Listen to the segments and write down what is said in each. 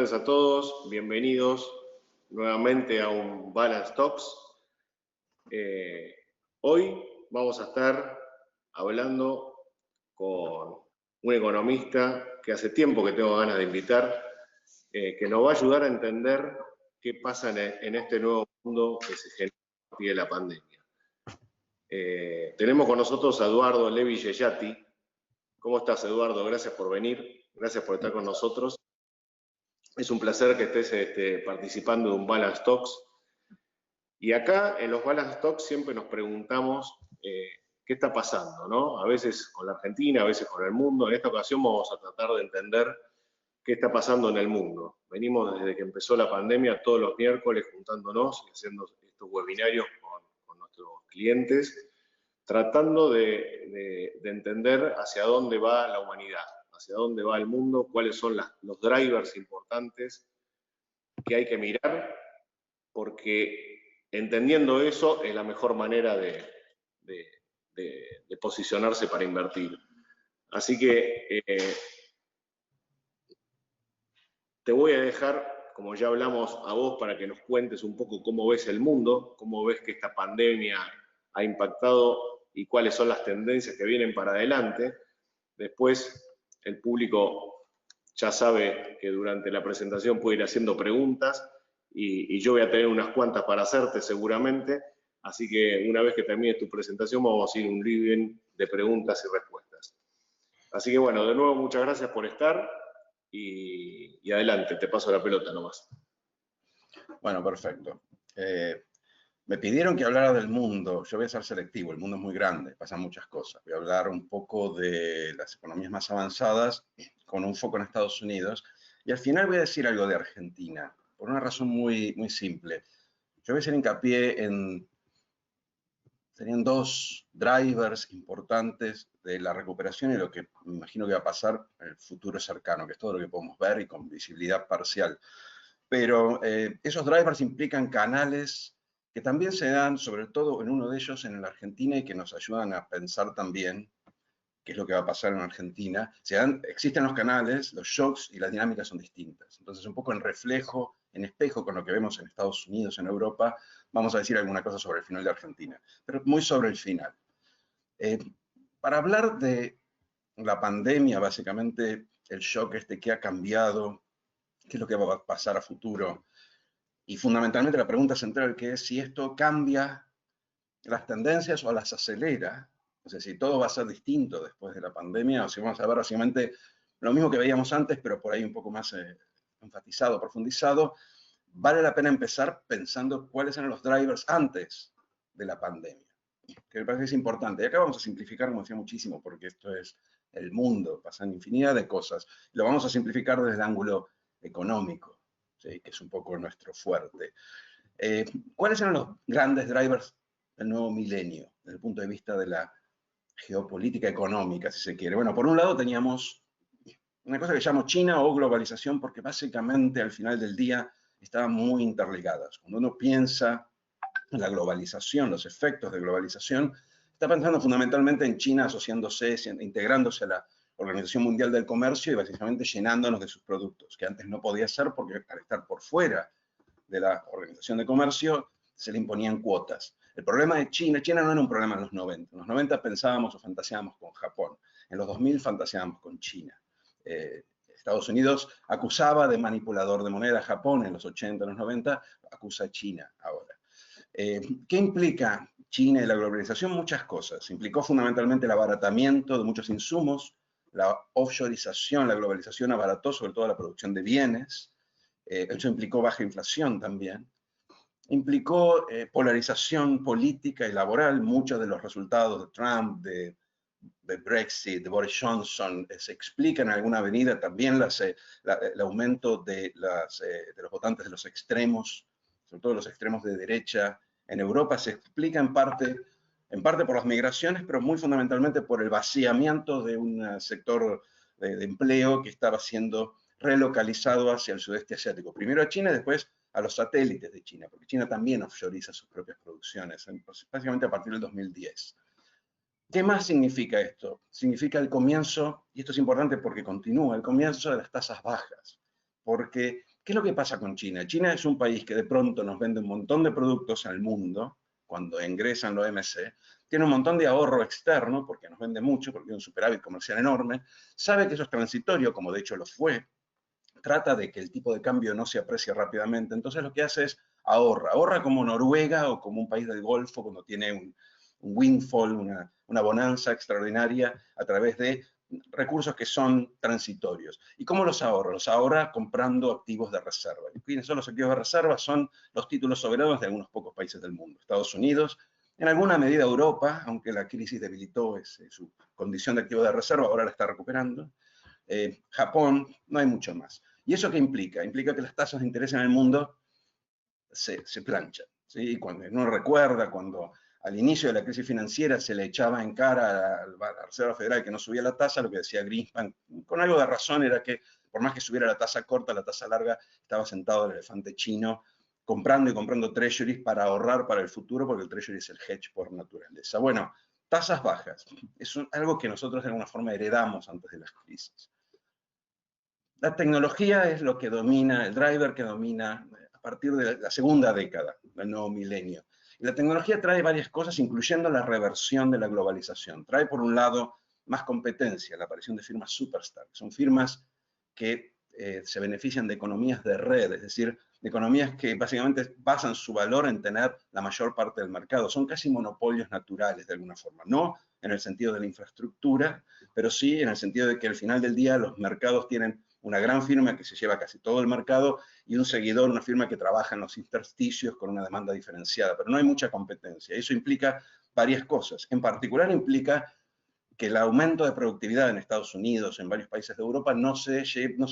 tardes a todos, bienvenidos nuevamente a un Balance Talks. Hoy vamos a estar hablando con un economista que hace tiempo que tengo ganas de invitar, que nos va a ayudar a entender qué pasa en este nuevo mundo que se genera a partir de la pandemia. Tenemos con nosotros a Eduardo Levi Yeyati. ¿Cómo estás, Eduardo? Gracias por venir, gracias por estar con nosotros. Es un placer que estés participando de un Balance Talks. Y acá en los Balance Talks siempre nos preguntamos qué está pasando, ¿no? A veces con la Argentina, a veces con el mundo. En esta ocasión vamos a tratar de entender qué está pasando en el mundo. Venimos desde que empezó la pandemia todos los miércoles juntándonos y haciendo estos webinarios con nuestros clientes, tratando de entender hacia dónde va la humanidad, hacia dónde va el mundo, cuáles son los drivers importantes que hay que mirar, porque entendiendo eso es la mejor manera de posicionarse para invertir. Así que te voy a dejar, como ya hablamos, a vos para que nos cuentes un poco cómo ves el mundo, cómo ves que esta pandemia ha impactado y cuáles son las tendencias que vienen para adelante. Después el público ya sabe que durante la presentación puede ir haciendo preguntas y yo voy a tener unas cuantas para hacerte seguramente. Así que una vez que termine tu presentación vamos a ir a un living de preguntas y respuestas. Así que bueno, de nuevo muchas gracias por estar y adelante, te paso la pelota nomás. Bueno, perfecto. Me pidieron que hablara del mundo. Yo voy a ser selectivo, el mundo es muy grande, pasan muchas cosas. Voy a hablar un poco de las economías más avanzadas con un foco en Estados Unidos y al final voy a decir algo de Argentina, por una razón muy simple. Yo voy a hacer hincapié en... Serían dos drivers importantes de la recuperación y lo que me imagino que va a pasar en el futuro cercano, que es todo lo que podemos ver y con visibilidad parcial. Pero esos drivers implican canales que también se dan, sobre todo en uno de ellos en la Argentina, y que nos ayudan a pensar también qué es lo que va a pasar en Argentina. Existen los canales, los shocks y las dinámicas son distintas. Entonces, un poco en reflejo, en espejo con lo que vemos en Estados Unidos, en Europa, vamos a decir alguna cosa sobre el final de Argentina, pero muy sobre el final. Para hablar de la pandemia, básicamente, el shock que ha cambiado, qué es lo que va a pasar a futuro, y fundamentalmente la pregunta central, que es si esto cambia las tendencias o las acelera, o sea, si todo va a ser distinto después de la pandemia, o si vamos a ver básicamente lo mismo que veíamos antes, pero por ahí un poco más enfatizado, profundizado. Vale la pena empezar pensando cuáles eran los drivers antes de la pandemia, que me parece que es importante. Y acá vamos a simplificar, como decía, muchísimo, porque esto es el mundo, pasan infinidad de cosas. Lo vamos a simplificar desde el ángulo económico, ¿sí? Que es un poco nuestro fuerte. ¿Cuáles eran los grandes drivers del nuevo milenio, desde el punto de vista de la geopolítica económica, si se quiere? Bueno, por un lado teníamos una cosa que llamo China o globalización, porque básicamente al final del día estaban muy interligadas. Cuando uno piensa en la globalización, los efectos de globalización, está pensando fundamentalmente en China asociándose, integrándose a la Organización Mundial del Comercio y básicamente llenándonos de sus productos, que antes no podía ser porque al estar por fuera de la Organización de Comercio se le imponían cuotas. El problema de China no era un problema en los 90. En los 90 pensábamos o fantaseábamos con Japón. En los 2000 fantaseábamos con China. Estados Unidos acusaba de manipulador de moneda a Japón en los 80, en los 90, acusa a China ahora. ¿Qué implica China y la globalización? Muchas cosas. Implicó fundamentalmente el abaratamiento de muchos insumos, la offshoreización, la globalización abarató sobre todo la producción de bienes. Eso implicó baja inflación también. Implicó polarización política y laboral. Muchos de los resultados de Trump, de Brexit, de Boris Johnson, se explican en alguna medida también el aumento de los votantes de los extremos, sobre todo los extremos de derecha en Europa. Se explica en parte por las migraciones, pero muy fundamentalmente por el vaciamiento de un sector de empleo que estaba siendo relocalizado hacia el sudeste asiático. Primero a China y después a los satélites de China, porque China también offshoreiza sus propias producciones, básicamente a partir del 2010. ¿Qué más significa esto? Significa el comienzo, y esto es importante porque continúa, el comienzo de las tasas bajas, porque ¿Qué es lo que pasa con China? China es un país que de pronto nos vende un montón de productos al mundo, cuando ingresan los OMC, tiene un montón de ahorro externo, porque nos vende mucho, porque tiene un superávit comercial enorme, sabe que eso es transitorio, como de hecho lo fue, trata de que el tipo de cambio no se aprecie rápidamente, entonces lo que hace es ahorra como Noruega o como un país del Golfo cuando tiene un windfall, una bonanza extraordinaria a través de recursos que son transitorios. ¿Y cómo los ahorra? Los ahorra comprando activos de reserva. ¿Y quiénes son los activos de reserva? Son los títulos soberanos de algunos pocos países del mundo. Estados Unidos, en alguna medida Europa, aunque la crisis debilitó su condición de activo de reserva, ahora la está recuperando. Japón, no hay mucho más. ¿Y eso qué implica? Implica que las tasas de interés en el mundo se planchan. ¿Sí? Cuando uno recuerda cuando al inicio de la crisis financiera se le echaba en cara a la Reserva Federal que no subía la tasa, lo que decía Greenspan, con algo de razón, era que por más que subiera la tasa corta, la tasa larga, estaba sentado el elefante chino comprando y comprando treasuries para ahorrar para el futuro, porque el treasury es el hedge por naturaleza. Bueno, tasas bajas. Es algo que nosotros de alguna forma heredamos antes de las crisis. La tecnología es lo que domina, el driver que domina a partir de la segunda década del nuevo milenio. Y la tecnología trae varias cosas, incluyendo la reversión de la globalización. Trae, por un lado, más competencia, la aparición de firmas superstar. Son firmas que se benefician de economías de red, es decir, de economías que básicamente basan su valor en tener la mayor parte del mercado. Son casi monopolios naturales, de alguna forma. No en el sentido de la infraestructura, pero sí en el sentido de que al final del día los mercados tienen una gran firma que se lleva casi todo el mercado y un seguidor, una firma que trabaja en los intersticios con una demanda diferenciada, pero no hay mucha competencia. Eso implica varias cosas. En particular implica que el aumento de productividad en Estados Unidos, en varios países de Europa, no se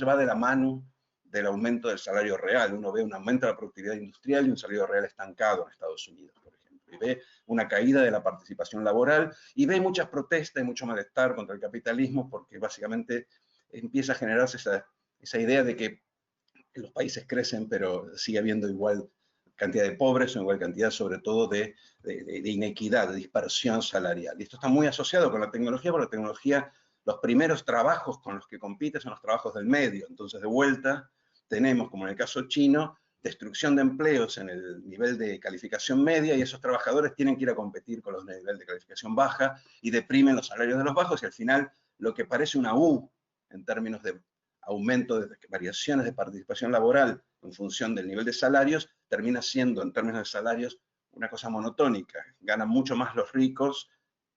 va de la mano del aumento del salario real. Uno ve un aumento de la productividad industrial y un salario real estancado en Estados Unidos, por ejemplo. Y ve una caída de la participación laboral y ve muchas protestas y mucho malestar contra el capitalismo porque básicamente empieza a generarse esa idea de que los países crecen, pero sigue habiendo igual cantidad de pobres o igual cantidad, sobre todo, de inequidad, de dispersión salarial. Y esto está muy asociado con la tecnología, porque la tecnología, los primeros trabajos con los que compite son los trabajos del medio. Entonces, de vuelta, tenemos, como en el caso chino, destrucción de empleos en el nivel de calificación media y esos trabajadores tienen que ir a competir con los de nivel de calificación baja y deprimen los salarios de los bajos y al final lo que parece una U en términos de aumento de variaciones de participación laboral en función del nivel de salarios, termina siendo, en términos de salarios, una cosa monotónica. Ganan mucho más los ricos,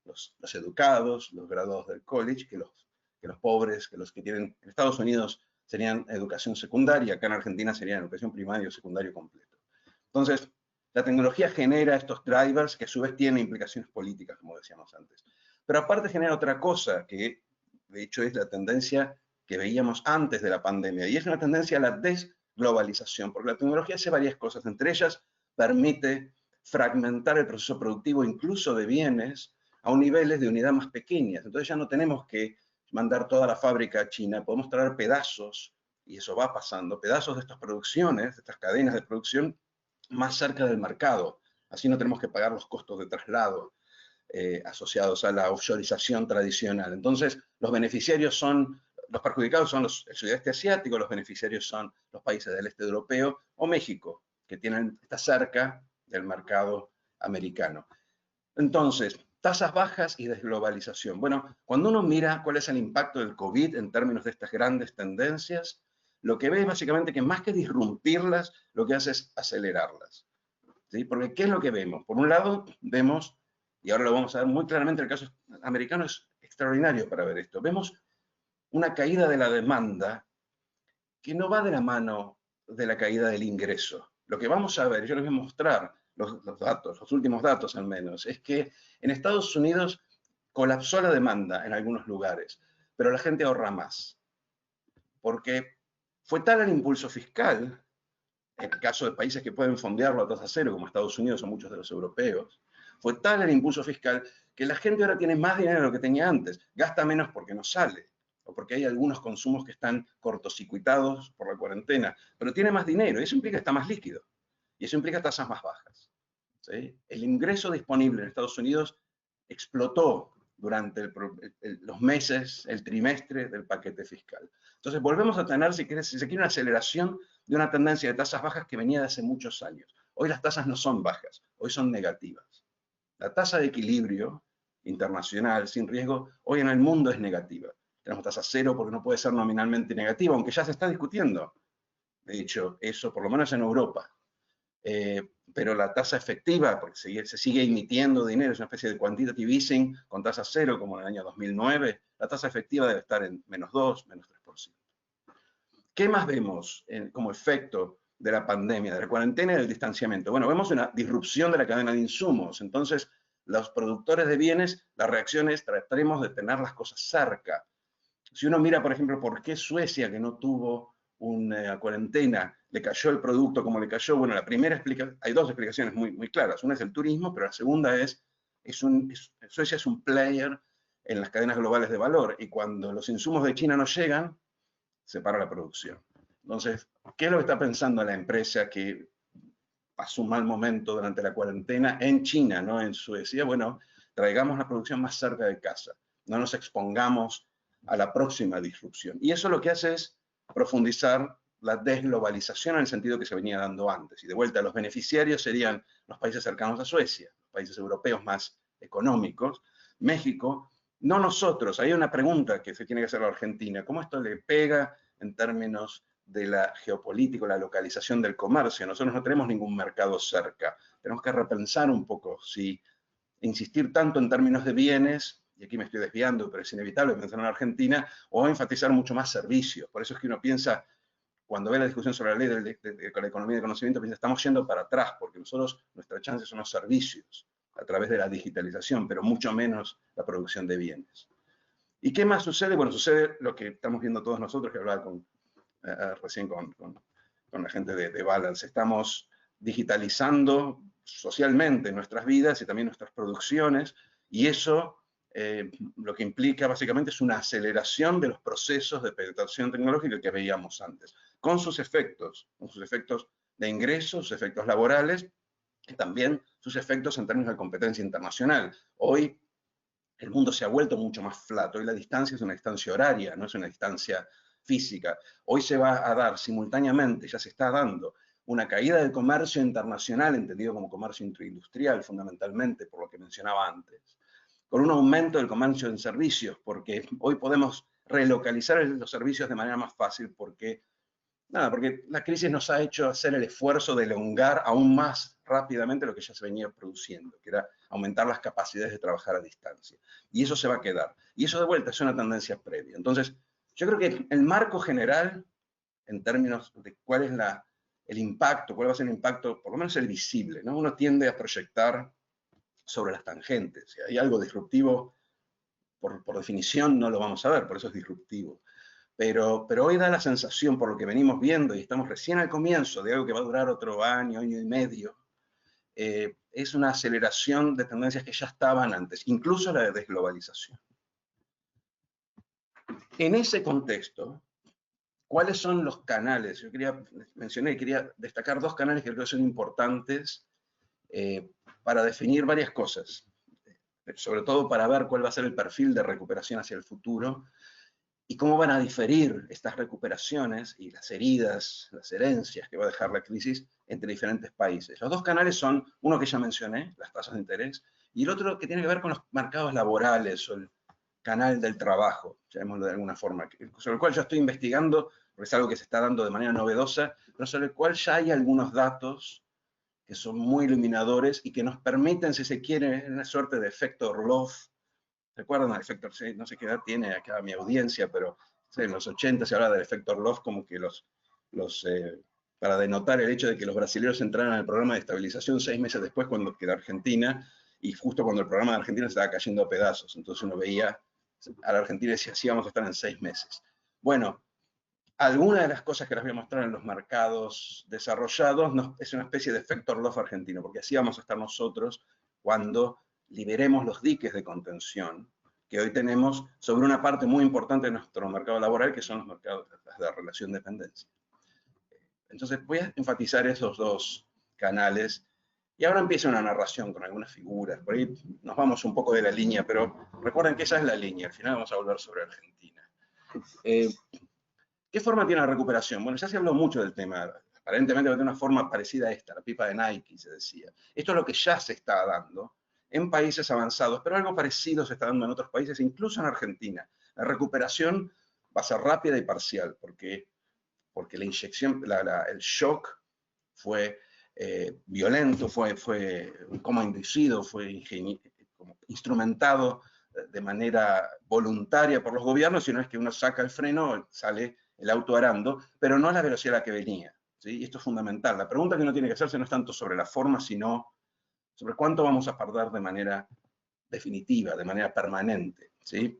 los educados, los graduados del college, que los pobres, que los que tienen, en Estados Unidos serían educación secundaria, acá en Argentina serían educación primaria o secundario completo. Entonces, la tecnología genera estos drivers que a su vez tienen implicaciones políticas, como decíamos antes. Pero aparte genera otra cosa, que de hecho es la tendencia que veíamos antes de la pandemia, y es una tendencia a la desglobalización, porque la tecnología hace varias cosas, entre ellas permite fragmentar el proceso productivo incluso de bienes a niveles de unidad más pequeñas. Entonces ya no tenemos que mandar toda la fábrica a China, podemos traer pedazos, y eso va pasando, pedazos de estas producciones, de estas cadenas de producción, más cerca del mercado. Así no tenemos que pagar los costos de traslado asociados a la offshorización tradicional. Entonces, los beneficiarios son, los perjudicados son el sudeste asiático, los beneficiarios son los países del este europeo o México, que está cerca del mercado americano. Entonces, tasas bajas y desglobalización. Bueno, cuando uno mira cuál es el impacto del COVID en términos de estas grandes tendencias, lo que ve es básicamente que más que disrumpirlas, lo que hace es acelerarlas. ¿Sí? Porque ¿qué es lo que vemos? Por un lado, vemos, y ahora lo vamos a ver muy claramente, el caso americano es extraordinario para ver esto, vemos una caída de la demanda que no va de la mano de la caída del ingreso. Lo que vamos a ver, yo les voy a mostrar los datos, los últimos datos al menos, es que en Estados Unidos colapsó la demanda en algunos lugares, pero la gente ahorra más. Porque fue tal el impulso fiscal, en el caso de países que pueden fondearlo a tasa cero, como Estados Unidos o muchos de los europeos, fue tal el impulso fiscal que la gente ahora tiene más dinero de lo que tenía antes, gasta menos porque no sale, o porque hay algunos consumos que están cortocircuitados por la cuarentena, pero tiene más dinero, y eso implica que está más líquido, y eso implica tasas más bajas. ¿Sí? El ingreso disponible en Estados Unidos explotó durante los meses, el trimestre del paquete fiscal. Entonces volvemos a tener, si se quiere, una aceleración de una tendencia de tasas bajas que venía de hace muchos años. Hoy las tasas no son bajas, hoy son negativas. La tasa de equilibrio internacional sin riesgo hoy en el mundo es negativa. Tenemos tasa cero porque no puede ser nominalmente negativa, aunque ya se está discutiendo, de hecho, eso por lo menos en Europa. Pero la tasa efectiva, porque se sigue emitiendo dinero, es una especie de quantitative easing con tasa cero, como en el año 2009, la tasa efectiva debe estar en -2, -3%. ¿Qué más vemos como efecto de la pandemia, de la cuarentena y del distanciamiento? Bueno, vemos una disrupción de la cadena de insumos. Entonces, los productores de bienes, la reacción es trataremos de tener las cosas cerca. Si uno mira, por ejemplo, por qué Suecia, que no tuvo una cuarentena, le cayó el producto como le cayó, bueno, la primera explicación, hay dos explicaciones muy claras. Una es el turismo, pero la segunda es Suecia es un player en las cadenas globales de valor, y cuando los insumos de China no llegan, se para la producción. Entonces, ¿qué es lo que está pensando la empresa que pasó un mal momento durante la cuarentena en China, no en Suecia? Bueno, traigamos la producción más cerca de casa, no nos expongamos a la próxima disrupción. Y eso lo que hace es profundizar la desglobalización en el sentido que se venía dando antes. Y de vuelta, los beneficiarios serían los países cercanos a Suecia, los países europeos más económicos, México, no nosotros. Hay una pregunta que se tiene que hacer a la Argentina: ¿cómo esto le pega en términos de la geopolítica, la localización del comercio? Nosotros no tenemos ningún mercado cerca. Tenemos que repensar un poco si insistir tanto en términos de bienes, y aquí me estoy desviando, pero es inevitable pensar en Argentina, o enfatizar mucho más servicios. Por eso es que uno piensa, cuando ve la discusión sobre la ley de la economía de conocimiento, piensa, estamos yendo para atrás, porque nosotros, nuestra chance son los servicios, a través de la digitalización, pero mucho menos la producción de bienes. ¿Y qué más sucede? Bueno, sucede lo que estamos viendo todos nosotros, que hablaba recién con la gente de Balance. Estamos digitalizando socialmente nuestras vidas y también nuestras producciones, y eso lo que implica básicamente es una aceleración de los procesos de penetración tecnológica que veíamos antes, con sus efectos de ingresos, sus efectos laborales, y también sus efectos en términos de competencia internacional. Hoy el mundo se ha vuelto mucho más flato, y la distancia es una distancia horaria, no es una distancia física. Hoy se va a dar simultáneamente, ya se está dando, una caída del comercio internacional, entendido como comercio intraindustrial fundamentalmente, por lo que mencionaba antes, con un aumento del comercio en servicios, porque hoy podemos relocalizar los servicios de manera más fácil, porque la crisis nos ha hecho hacer el esfuerzo de elongar aún más rápidamente lo que ya se venía produciendo, que era aumentar las capacidades de trabajar a distancia. Y eso se va a quedar. Y eso de vuelta es una tendencia previa. Entonces, yo creo que el marco general, en términos de cuál es el impacto, cuál va a ser el impacto, por lo menos el visible, ¿no? Uno tiende a proyectar sobre las tangentes. Si hay algo disruptivo, por definición no lo vamos a ver, por eso es disruptivo. Pero hoy da la sensación, por lo que venimos viendo, y estamos recién al comienzo de algo que va a durar otro año, año y medio, es una aceleración de tendencias que ya estaban antes, incluso la de desglobalización. En ese contexto, ¿cuáles son los canales? Yo quería destacar dos canales que creo que son importantes para definir varias cosas, sobre todo para ver cuál va a ser el perfil de recuperación hacia el futuro, y cómo van a diferir estas recuperaciones y las heridas, las herencias que va a dejar la crisis entre diferentes países. Los dos canales son, uno que ya mencioné, las tasas de interés, y el otro que tiene que ver con los mercados laborales o el canal del trabajo, llamémoslo de alguna forma, sobre el cual yo estoy investigando, porque es algo que se está dando de manera novedosa, pero sobre el cual ya hay algunos datos que son muy iluminadores y que nos permiten, si se quiere, una suerte de efecto Orlov. ¿Recuerdan el efecto? No sé qué edad tiene acá mi audiencia, pero en los 80 se habla del efecto Orlov como que para denotar el hecho de que los brasileños entraran al programa de estabilización 6 meses después que la Argentina, y justo cuando el programa de Argentina se estaba cayendo a pedazos. Entonces uno veía a la Argentina y decía, sí, vamos a estar en 6 meses. Bueno, alguna de las cosas que les voy a mostrar en los mercados desarrollados es una especie de efecto Orlov argentino, porque así vamos a estar nosotros cuando liberemos los diques de contención que hoy tenemos sobre una parte muy importante de nuestro mercado laboral, que son los mercados de relación de dependencia. Entonces voy a enfatizar esos dos canales Y ahora empieza una narración con algunas figuras, por ahí nos vamos un poco de la línea, pero recuerden que esa es la línea, al final vamos a volver sobre Argentina. ¿Qué forma tiene la recuperación? Bueno, ya se habló mucho del tema, aparentemente va a tener una forma parecida a esta, la pipa de Nike, se decía. Esto es lo que ya se está dando en países avanzados, pero algo parecido se está dando en otros países, incluso en Argentina. La recuperación va a ser rápida y parcial, porque la inyección, el shock fue violento, fue como inducido, fue como instrumentado de manera voluntaria por los gobiernos, sino es que uno saca el freno, sale el auto arando, pero no a la velocidad a la que venía. ¿Sí? Y esto es fundamental. La pregunta que uno tiene que hacerse no es tanto sobre la forma, sino sobre cuánto vamos a perder de manera definitiva, de manera permanente. ¿Sí?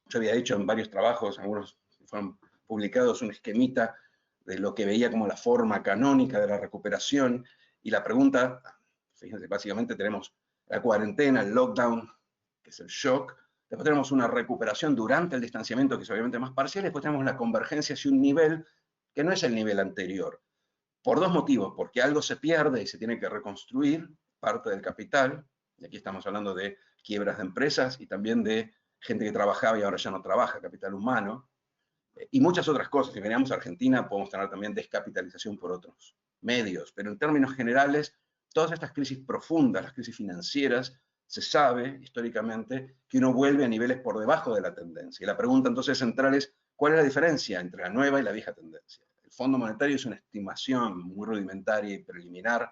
Yo había hecho en varios trabajos, algunos fueron publicados, un esquemita de lo que veía como la forma canónica de la recuperación, y la pregunta, fíjense, básicamente tenemos la cuarentena, el lockdown, que es el shock, después tenemos una recuperación durante el distanciamiento, que es obviamente más parcial, y después tenemos la convergencia hacia un nivel que no es el nivel anterior, por dos motivos, porque algo se pierde y se tiene que reconstruir, parte del capital, y aquí estamos hablando de quiebras de empresas y también de gente que trabajaba y ahora ya no trabaja, capital humano, y muchas otras cosas. Si veníamos a Argentina, podemos tener también descapitalización por otros medios, pero en términos generales, todas estas crisis profundas, las crisis financieras, se sabe históricamente que uno vuelve a niveles por debajo de la tendencia. Y la pregunta entonces central es, ¿cuál es la diferencia entre la nueva y la vieja tendencia? El Fondo Monetario es una estimación muy rudimentaria y preliminar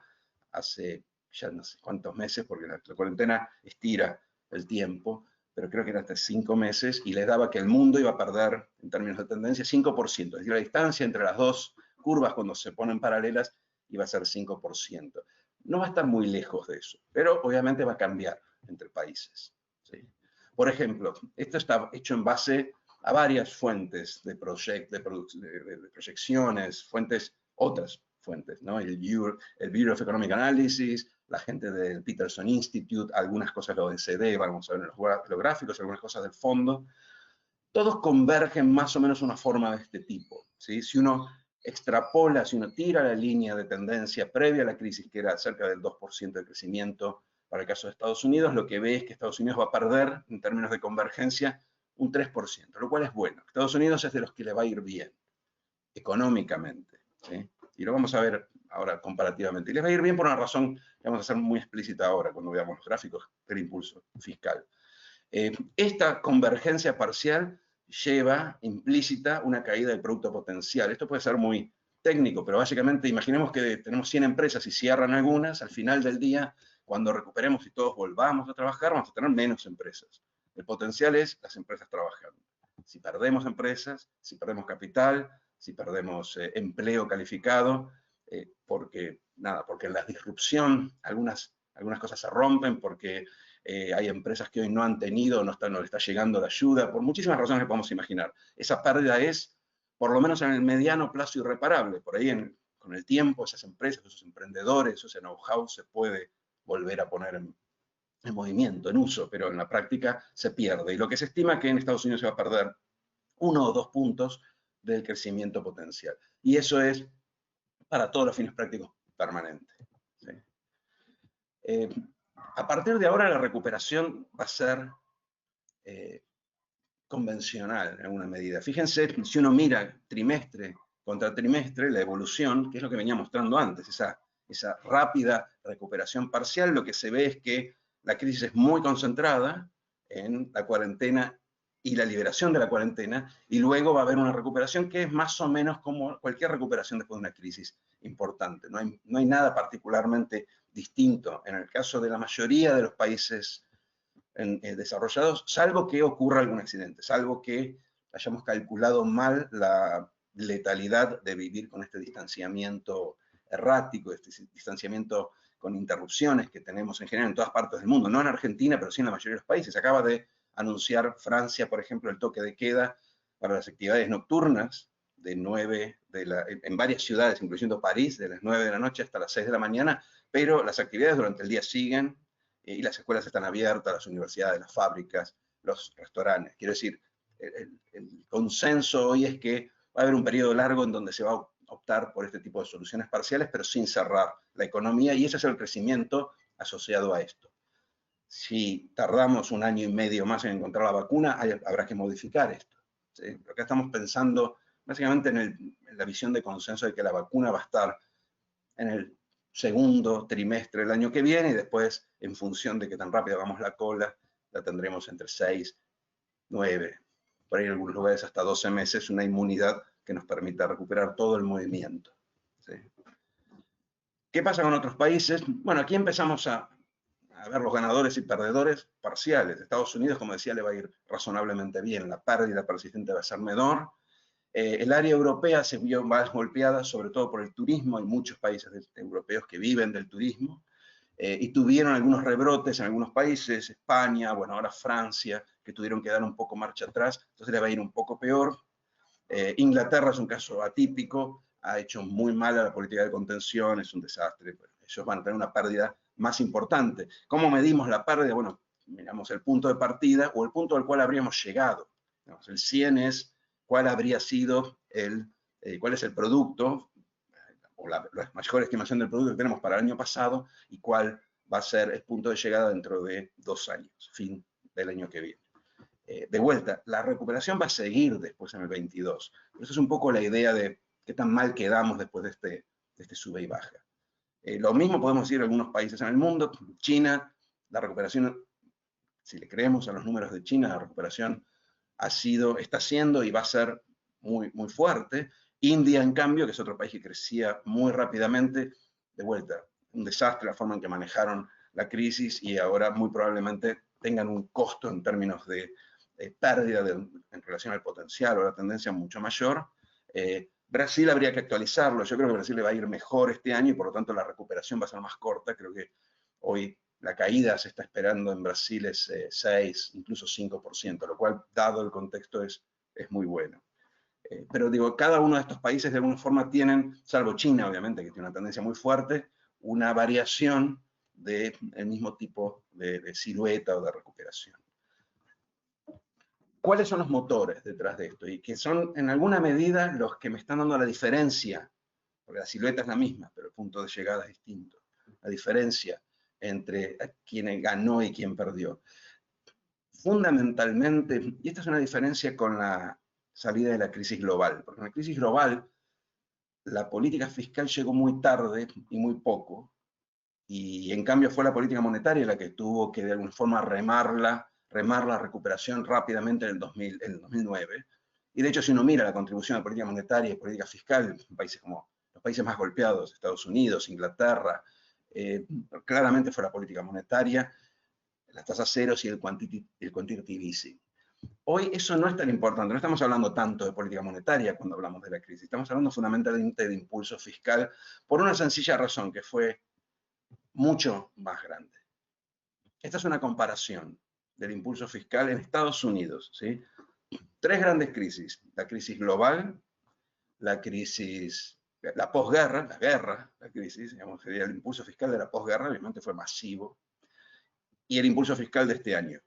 hace ya no sé cuántos meses, porque la cuarentena estira el tiempo, pero creo que era hasta 5 meses, y les daba que el mundo iba a perder, en términos de tendencia, 5%. Es decir, la distancia entre las dos curvas cuando se ponen paralelas iba a ser 5%. No va a estar muy lejos de eso, pero obviamente va a cambiar entre países. ¿Sí? Por ejemplo, esto está hecho en base a varias fuentes de proyecciones, otras fuentes, ¿no? El Bureau of Economic Analysis, la gente del Peterson Institute, algunas cosas de la OECD, vamos a ver en los gráficos, algunas cosas del fondo. Todos convergen más o menos una forma de este tipo. ¿Sí? Si uno extrapola, si uno tira la línea de tendencia previa a la crisis, que era cerca del 2% de crecimiento para el caso de Estados Unidos, lo que ve es que Estados Unidos va a perder, en términos de convergencia, un 3%, lo cual es bueno. Estados Unidos es de los que le va a ir bien, económicamente. ¿Sí? Y lo vamos a ver ahora comparativamente. Y les va a ir bien por una razón que vamos a hacer muy explícita ahora, cuando veamos los gráficos del impulso fiscal. Esta convergencia parcial lleva implícita una caída del producto potencial. Esto puede ser muy técnico, pero básicamente imaginemos que tenemos 100 empresas y cierran algunas, al final del día, cuando recuperemos y todos volvamos a trabajar, vamos a tener menos empresas. El potencial es las empresas trabajando. Si perdemos empresas, si perdemos capital, si perdemos empleo calificado, porque en la disrupción algunas cosas se rompen, porque hay empresas que hoy no han tenido, no les está llegando la ayuda, por muchísimas razones que podemos imaginar. Esa pérdida es, por lo menos en el mediano plazo, irreparable. Por ahí, con el tiempo, esas empresas, esos emprendedores, ese know-how se puede volver a poner en movimiento, en uso, pero en la práctica se pierde. Y lo que se estima es que en Estados Unidos se va a perder 1 o 2 puntos del crecimiento potencial. Y eso es, para todos los fines prácticos, permanente. ¿Sí? A partir de ahora la recuperación va a ser convencional en alguna medida. Fíjense, si uno mira trimestre contra trimestre, la evolución, que es lo que venía mostrando antes, esa rápida recuperación parcial, lo que se ve es que la crisis es muy concentrada en la cuarentena y la liberación de la cuarentena, y luego va a haber una recuperación que es más o menos como cualquier recuperación después de una crisis importante. No hay nada particularmente distinto en el caso de la mayoría de los países desarrollados, salvo que ocurra algún accidente, salvo que hayamos calculado mal la letalidad de vivir con este distanciamiento errático, este distanciamiento con interrupciones que tenemos en general en todas partes del mundo, no en Argentina, pero sí en la mayoría de los países. Acaba de anunciar Francia, por ejemplo, el toque de queda para las actividades nocturnas en varias ciudades, incluyendo París, de las 9 de la noche hasta las 6 de la mañana, pero las actividades durante el día siguen, y las escuelas están abiertas, las universidades, las fábricas, los restaurantes. Quiero decir, el consenso hoy es que va a haber un periodo largo en donde se va a optar por este tipo de soluciones parciales, pero sin cerrar la economía, y ese es el crecimiento asociado a esto. Si tardamos 1 año y medio más en encontrar la vacuna, habrá que modificar esto, ¿sí? Acá estamos pensando básicamente en la visión de consenso de que la vacuna va a estar en el segundo trimestre del año que viene, y después, en función de que tan rápido hagamos la cola, la tendremos entre 6, 9, por ahí en algunos lugares hasta 12 meses, una inmunidad que nos permita recuperar todo el movimiento, ¿sí? ¿Qué pasa con otros países? Bueno, aquí empezamos a ver los ganadores y perdedores parciales. Estados Unidos, como decía, le va a ir razonablemente bien. La pérdida persistente va a ser menor. El área europea se vio más golpeada, sobre todo por el turismo. Hay muchos países europeos que viven del turismo. Y tuvieron algunos rebrotes en algunos países, España, bueno, ahora Francia, que tuvieron que dar un poco marcha atrás. Entonces le va a ir un poco peor. Inglaterra es un caso atípico. Ha hecho muy mal a la política de contención, es un desastre. Ellos van a tener una pérdida más importante. ¿Cómo medimos la pérdida? Bueno, miramos el punto de partida o el punto al cual habríamos llegado. El 100 es cuál habría sido cuál es el producto, o la mejor estimación del producto que tenemos para el año pasado, y cuál va a ser el punto de llegada dentro de 2 años, fin del año que viene. De vuelta, la recuperación va a seguir después en el 22. Esa es un poco la idea de qué tan mal quedamos después de este sube y baja. Lo mismo podemos decir en algunos países en el mundo. China, la recuperación, si le creemos a los números de China, la recuperación está siendo y va a ser muy, muy fuerte. India, en cambio, que es otro país que crecía muy rápidamente, de vuelta, un desastre la forma en que manejaron la crisis, y ahora muy probablemente tengan un costo en términos de pérdida en relación al potencial o la tendencia mucho mayor. Brasil habría que actualizarlo. Yo creo que Brasil le va a ir mejor este año y por lo tanto la recuperación va a ser más corta. Creo que hoy la caída se está esperando en Brasil es 6, incluso 5%, lo cual, dado el contexto, es muy bueno. Pero digo, cada uno de estos países de alguna forma tienen, salvo China obviamente, que tiene una tendencia muy fuerte, una variación del mismo tipo de silueta o de recuperación. ¿Cuáles son los motores detrás de esto? Y que son en alguna medida los que me están dando la diferencia, porque la silueta es la misma, pero el punto de llegada es distinto. La diferencia entre quién ganó y quién perdió. Fundamentalmente, y esta es una diferencia con la salida de la crisis global, porque en la crisis global la política fiscal llegó muy tarde y muy poco, y en cambio fue la política monetaria la que tuvo que de alguna forma remar la recuperación rápidamente en el 2009. Y de hecho, si uno mira la contribución de política monetaria y política fiscal en países como los países más golpeados, Estados Unidos, Inglaterra, claramente fue la política monetaria, las tasas ceros y el quantitative easing. Hoy eso no es tan importante, no estamos hablando tanto de política monetaria cuando hablamos de la crisis, estamos hablando fundamentalmente de impulso fiscal por una sencilla razón, que fue mucho más grande. Esta es una comparación del impulso fiscal en Estados Unidos, ¿sí? 3 grandes crisis: la crisis global, la posguerra, la crisis, digamos, sería el impulso fiscal de la posguerra, obviamente fue masivo, y el impulso fiscal de este año.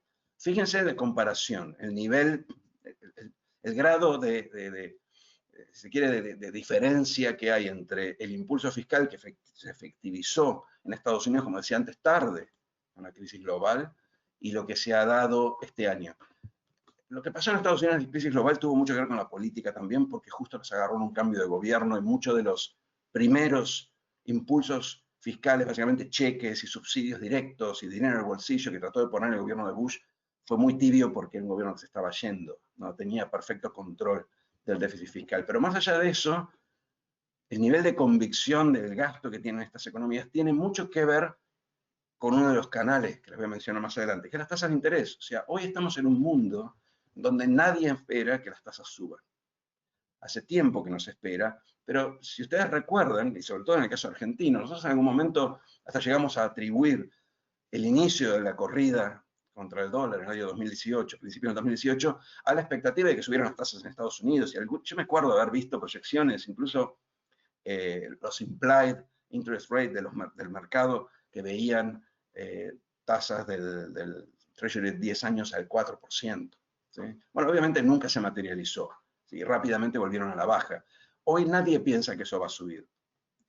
Fíjense de comparación, el nivel, el grado si se quiere, de diferencia que hay entre el impulso fiscal que se efectivizó en Estados Unidos, como decía antes, tarde, con la crisis global, y lo que se ha dado este año. Lo que pasó en Estados Unidos en la crisis global tuvo mucho que ver con la política también, porque justo les agarró en un cambio de gobierno y muchos de los primeros impulsos fiscales, básicamente cheques y subsidios directos y dinero en el bolsillo que trató de poner el gobierno de Bush, fue muy tibio porque era un gobierno que se estaba yendo, no tenía perfecto control del déficit fiscal. Pero más allá de eso, el nivel de convicción del gasto que tienen estas economías tiene mucho que ver con uno de los canales que les voy a mencionar más adelante, que es las tasas de interés. O sea, hoy estamos en un mundo donde nadie espera que las tasas suban. Hace tiempo que no se espera, pero si ustedes recuerdan, y sobre todo en el caso argentino, nosotros en algún momento hasta llegamos a atribuir el inicio de la corrida contra el dólar en el año 2018, principios del 2018, a la expectativa de que subieran las tasas en Estados Unidos. Yo me acuerdo de haber visto proyecciones, incluso los implied interest rate del mercado, que veían tasas del Treasury de 10 años al 4%. ¿Sí? Bueno, obviamente nunca se materializó, ¿sí? Rápidamente volvieron a la baja. Hoy nadie piensa que eso va a subir.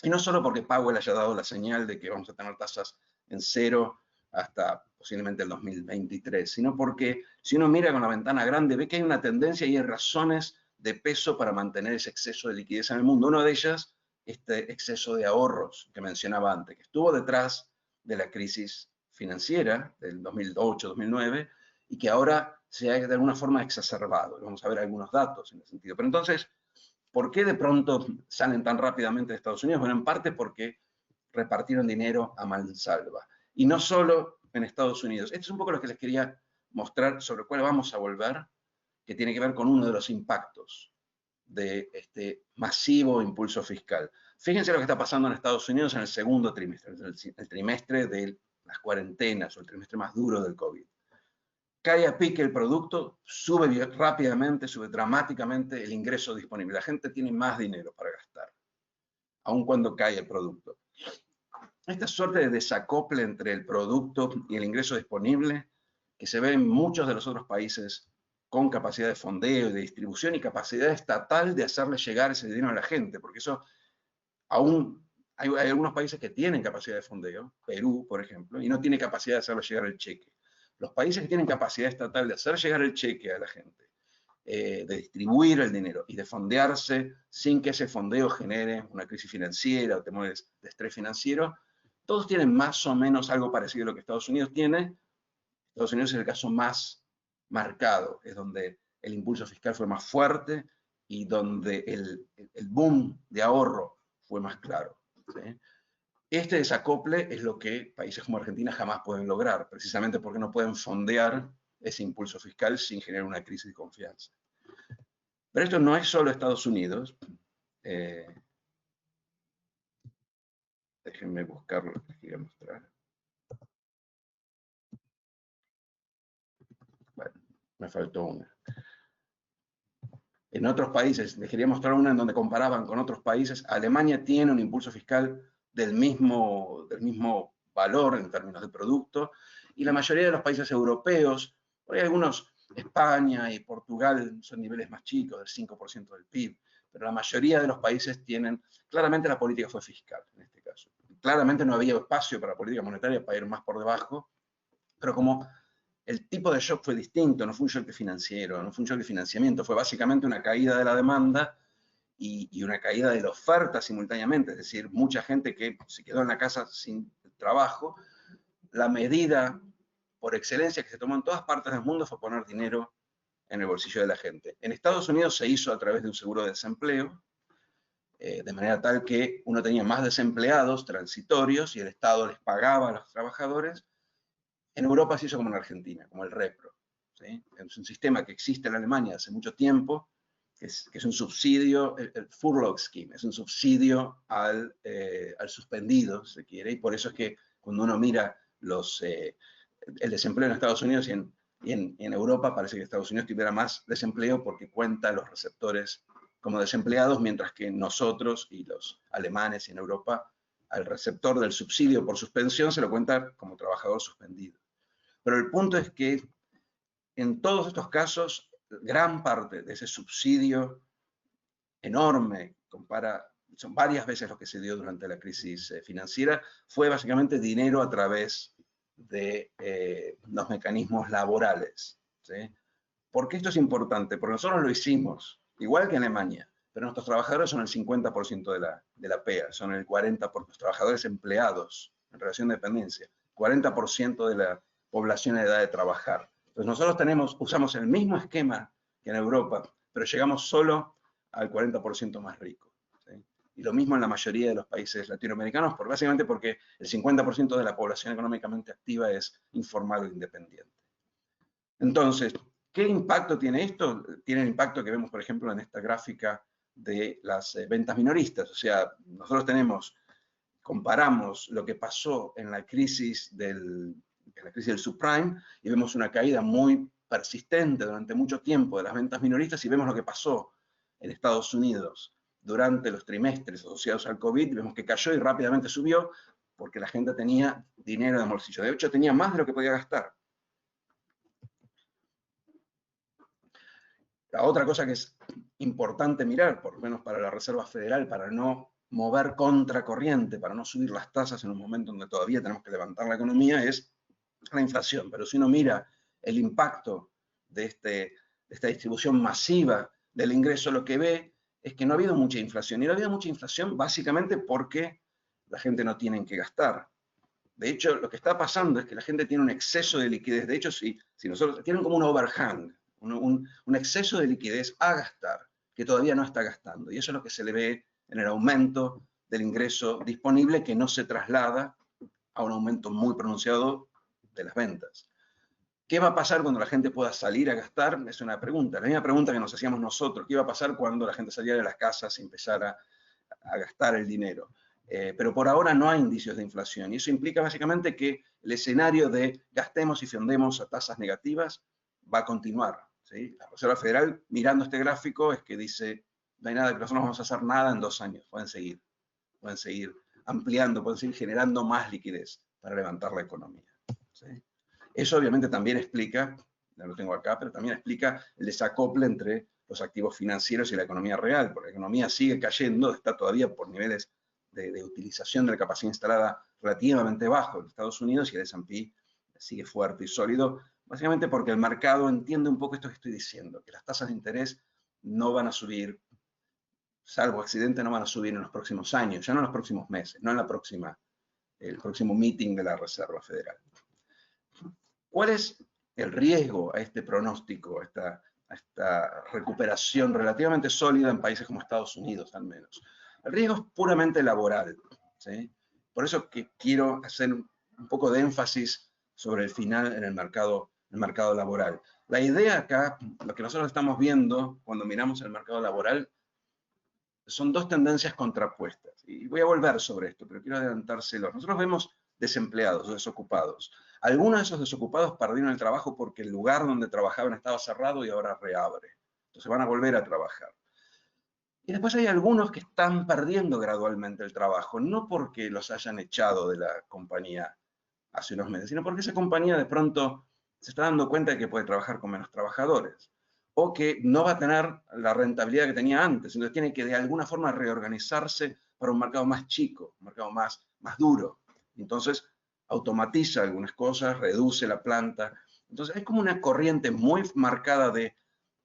Y no solo porque Powell haya dado la señal de que vamos a tener tasas en cero hasta posiblemente el 2023, sino porque si uno mira con la ventana grande ve que hay una tendencia y hay razones de peso para mantener ese exceso de liquidez en el mundo. Una de ellas, este exceso de ahorros que mencionaba antes, que estuvo detrás de la crisis financiera del 2008-2009 y que ahora se ha de alguna forma exacerbado. Vamos a ver algunos datos en ese sentido. Pero entonces, ¿por qué de pronto salen tan rápidamente de Estados Unidos? Bueno, en parte porque repartieron dinero a mansalva. Y no solo en Estados Unidos. Esto es un poco lo que les quería mostrar, sobre el cual vamos a volver, que tiene que ver con uno de los impactos de este masivo impulso fiscal. Fíjense lo que está pasando en Estados Unidos en el segundo trimestre, el trimestre de las cuarentenas o el trimestre más duro del COVID. Cae a pique el producto, sube rápidamente, sube dramáticamente el ingreso disponible. La gente tiene más dinero para gastar, aun cuando cae el producto. Esta suerte de desacople entre el producto y el ingreso disponible, que se ve en muchos de los otros países con capacidad de fondeo y de distribución y capacidad estatal de hacerle llegar ese dinero a la gente, porque eso aún hay algunos países que tienen capacidad de fondeo, Perú, por ejemplo, y no tiene capacidad de hacerle llegar el cheque. Los países que tienen capacidad estatal de hacer llegar el cheque a la gente, de distribuir el dinero y de fondearse sin que ese fondeo genere una crisis financiera o temores de estrés financiero, todos tienen más o menos algo parecido a lo que Estados Unidos tiene. Estados Unidos es el caso más marcado, es donde el impulso fiscal fue más fuerte y donde el boom de ahorro fue más claro, ¿sí? Este desacople es lo que países como Argentina jamás pueden lograr, precisamente porque no pueden fondear ese impulso fiscal sin generar una crisis de confianza. Pero esto no es solo Estados Unidos. Déjenme buscar lo que les quería mostrar. Bueno, me faltó una. En otros países, les quería mostrar una en donde comparaban con otros países. Alemania tiene un impulso fiscal del mismo valor en términos de producto, y la mayoría de los países europeos, por ahí algunos, España y Portugal, son niveles más chicos, del 5% del PIB, pero la mayoría de los países tienen, claramente la política fue fiscal en este caso. Claramente no había espacio para política monetaria para ir más por debajo, pero como el tipo de shock fue distinto, no fue un shock financiero, no fue un shock de financiamiento, fue básicamente una caída de la demanda y una caída de la oferta simultáneamente, es decir, mucha gente que se quedó en la casa sin trabajo. La medida por excelencia que se tomó en todas partes del mundo fue poner dinero en el bolsillo de la gente. En Estados Unidos se hizo a través de un seguro de desempleo, de manera tal que uno tenía más desempleados transitorios y el Estado les pagaba a los trabajadores. En Europa se hizo como en Argentina, como el REPRO, ¿sí? Es un sistema que existe en Alemania hace mucho tiempo, que es un subsidio, el Furlough Scheme, es un subsidio al suspendido, si se quiere, y por eso es que cuando uno mira el desempleo en Estados Unidos y en Europa, parece que Estados Unidos tuviera más desempleo porque cuenta a los receptores como desempleados, mientras que nosotros y los alemanes y en Europa, al receptor del subsidio por suspensión se lo cuenta como trabajador suspendido. Pero el punto es que en todos estos casos, gran parte de ese subsidio enorme, son varias veces lo que se dio durante la crisis financiera, fue básicamente dinero a través de los mecanismos laborales, ¿sí? ¿Por qué esto es importante? Porque nosotros lo hicimos, igual que en Alemania, pero nuestros trabajadores son el 50% de la PEA, son el 40% de los trabajadores empleados en relación de dependencia, 40% de la población en edad de trabajar. Entonces nosotros usamos el mismo esquema que en Europa, pero llegamos solo al 40% más rico, ¿sí? Y lo mismo en la mayoría de los países latinoamericanos, básicamente porque el 50% de la población económicamente activa es informal o independiente. Entonces, ¿qué impacto tiene esto? Tiene el impacto que vemos, por ejemplo, en esta gráfica de las ventas minoristas. O sea, nosotros comparamos lo que pasó en la crisis del subprime y vemos una caída muy persistente durante mucho tiempo de las ventas minoristas, y vemos lo que pasó en Estados Unidos durante los trimestres asociados al COVID, y vemos que cayó y rápidamente subió porque la gente tenía dinero en el bolsillo. De hecho, tenía más de lo que podía gastar. La otra cosa que es importante mirar, por lo menos para la Reserva Federal, para no mover contracorriente, para no subir las tasas en un momento donde todavía tenemos que levantar la economía, es la inflación. Pero si uno mira el impacto de esta distribución masiva del ingreso, lo que ve es que no ha habido mucha inflación. Y no ha habido mucha inflación básicamente porque la gente no tiene que gastar. De hecho, lo que está pasando es que la gente tiene un exceso de liquidez. De hecho, si nosotros tienen como un overhang, un exceso de liquidez a gastar, que todavía no está gastando. Y eso es lo que se le ve en el aumento del ingreso disponible, que no se traslada a un aumento muy pronunciado de las ventas. ¿Qué va a pasar cuando la gente pueda salir a gastar? Es una pregunta. La misma pregunta que nos hacíamos nosotros. ¿Qué iba a pasar cuando la gente saliera de las casas y empezara a gastar el dinero? Pero por ahora no hay indicios de inflación. Y eso implica básicamente que el escenario de gastemos y fundemos a tasas negativas va a continuar. ¿Sí? La Reserva Federal, mirando este gráfico, es que dice, no hay nada, que nosotros no vamos a hacer nada en 2 años. Pueden seguir ampliando, pueden seguir generando más liquidez para levantar la economía. ¿Sí? Eso obviamente también explica, ya lo tengo acá, pero también explica el desacople entre los activos financieros y la economía real, porque la economía sigue cayendo, está todavía por niveles de utilización de la capacidad instalada relativamente bajo en Estados Unidos, y el S&P sigue fuerte y sólido, básicamente porque el mercado entiende un poco esto que estoy diciendo, que las tasas de interés no van a subir, salvo accidente, no van a subir en los próximos años, ya no en los próximos meses, no en el próximo meeting de la Reserva Federal. ¿Cuál es el riesgo a este pronóstico, a esta recuperación relativamente sólida en países como Estados Unidos, al menos? El riesgo es puramente laboral, ¿sí? Por eso que quiero hacer un poco de énfasis sobre el final en el mercado laboral. La idea acá, lo que nosotros estamos viendo cuando miramos el mercado laboral, son dos tendencias contrapuestas. Y voy a volver sobre esto, pero quiero adelantárselo. Nosotros vemos desempleados o desocupados. Algunos de esos desocupados perdieron el trabajo porque el lugar donde trabajaban estaba cerrado y ahora reabre. Entonces van a volver a trabajar. Y después hay algunos que están perdiendo gradualmente el trabajo, no porque los hayan echado de la compañía hace unos meses, sino porque esa compañía de pronto se está dando cuenta de que puede trabajar con menos trabajadores, o que no va a tener la rentabilidad que tenía antes, entonces tiene que de alguna forma reorganizarse para un mercado más chico, un mercado más duro. Entonces automatiza algunas cosas, reduce la planta. Entonces hay como una corriente muy marcada de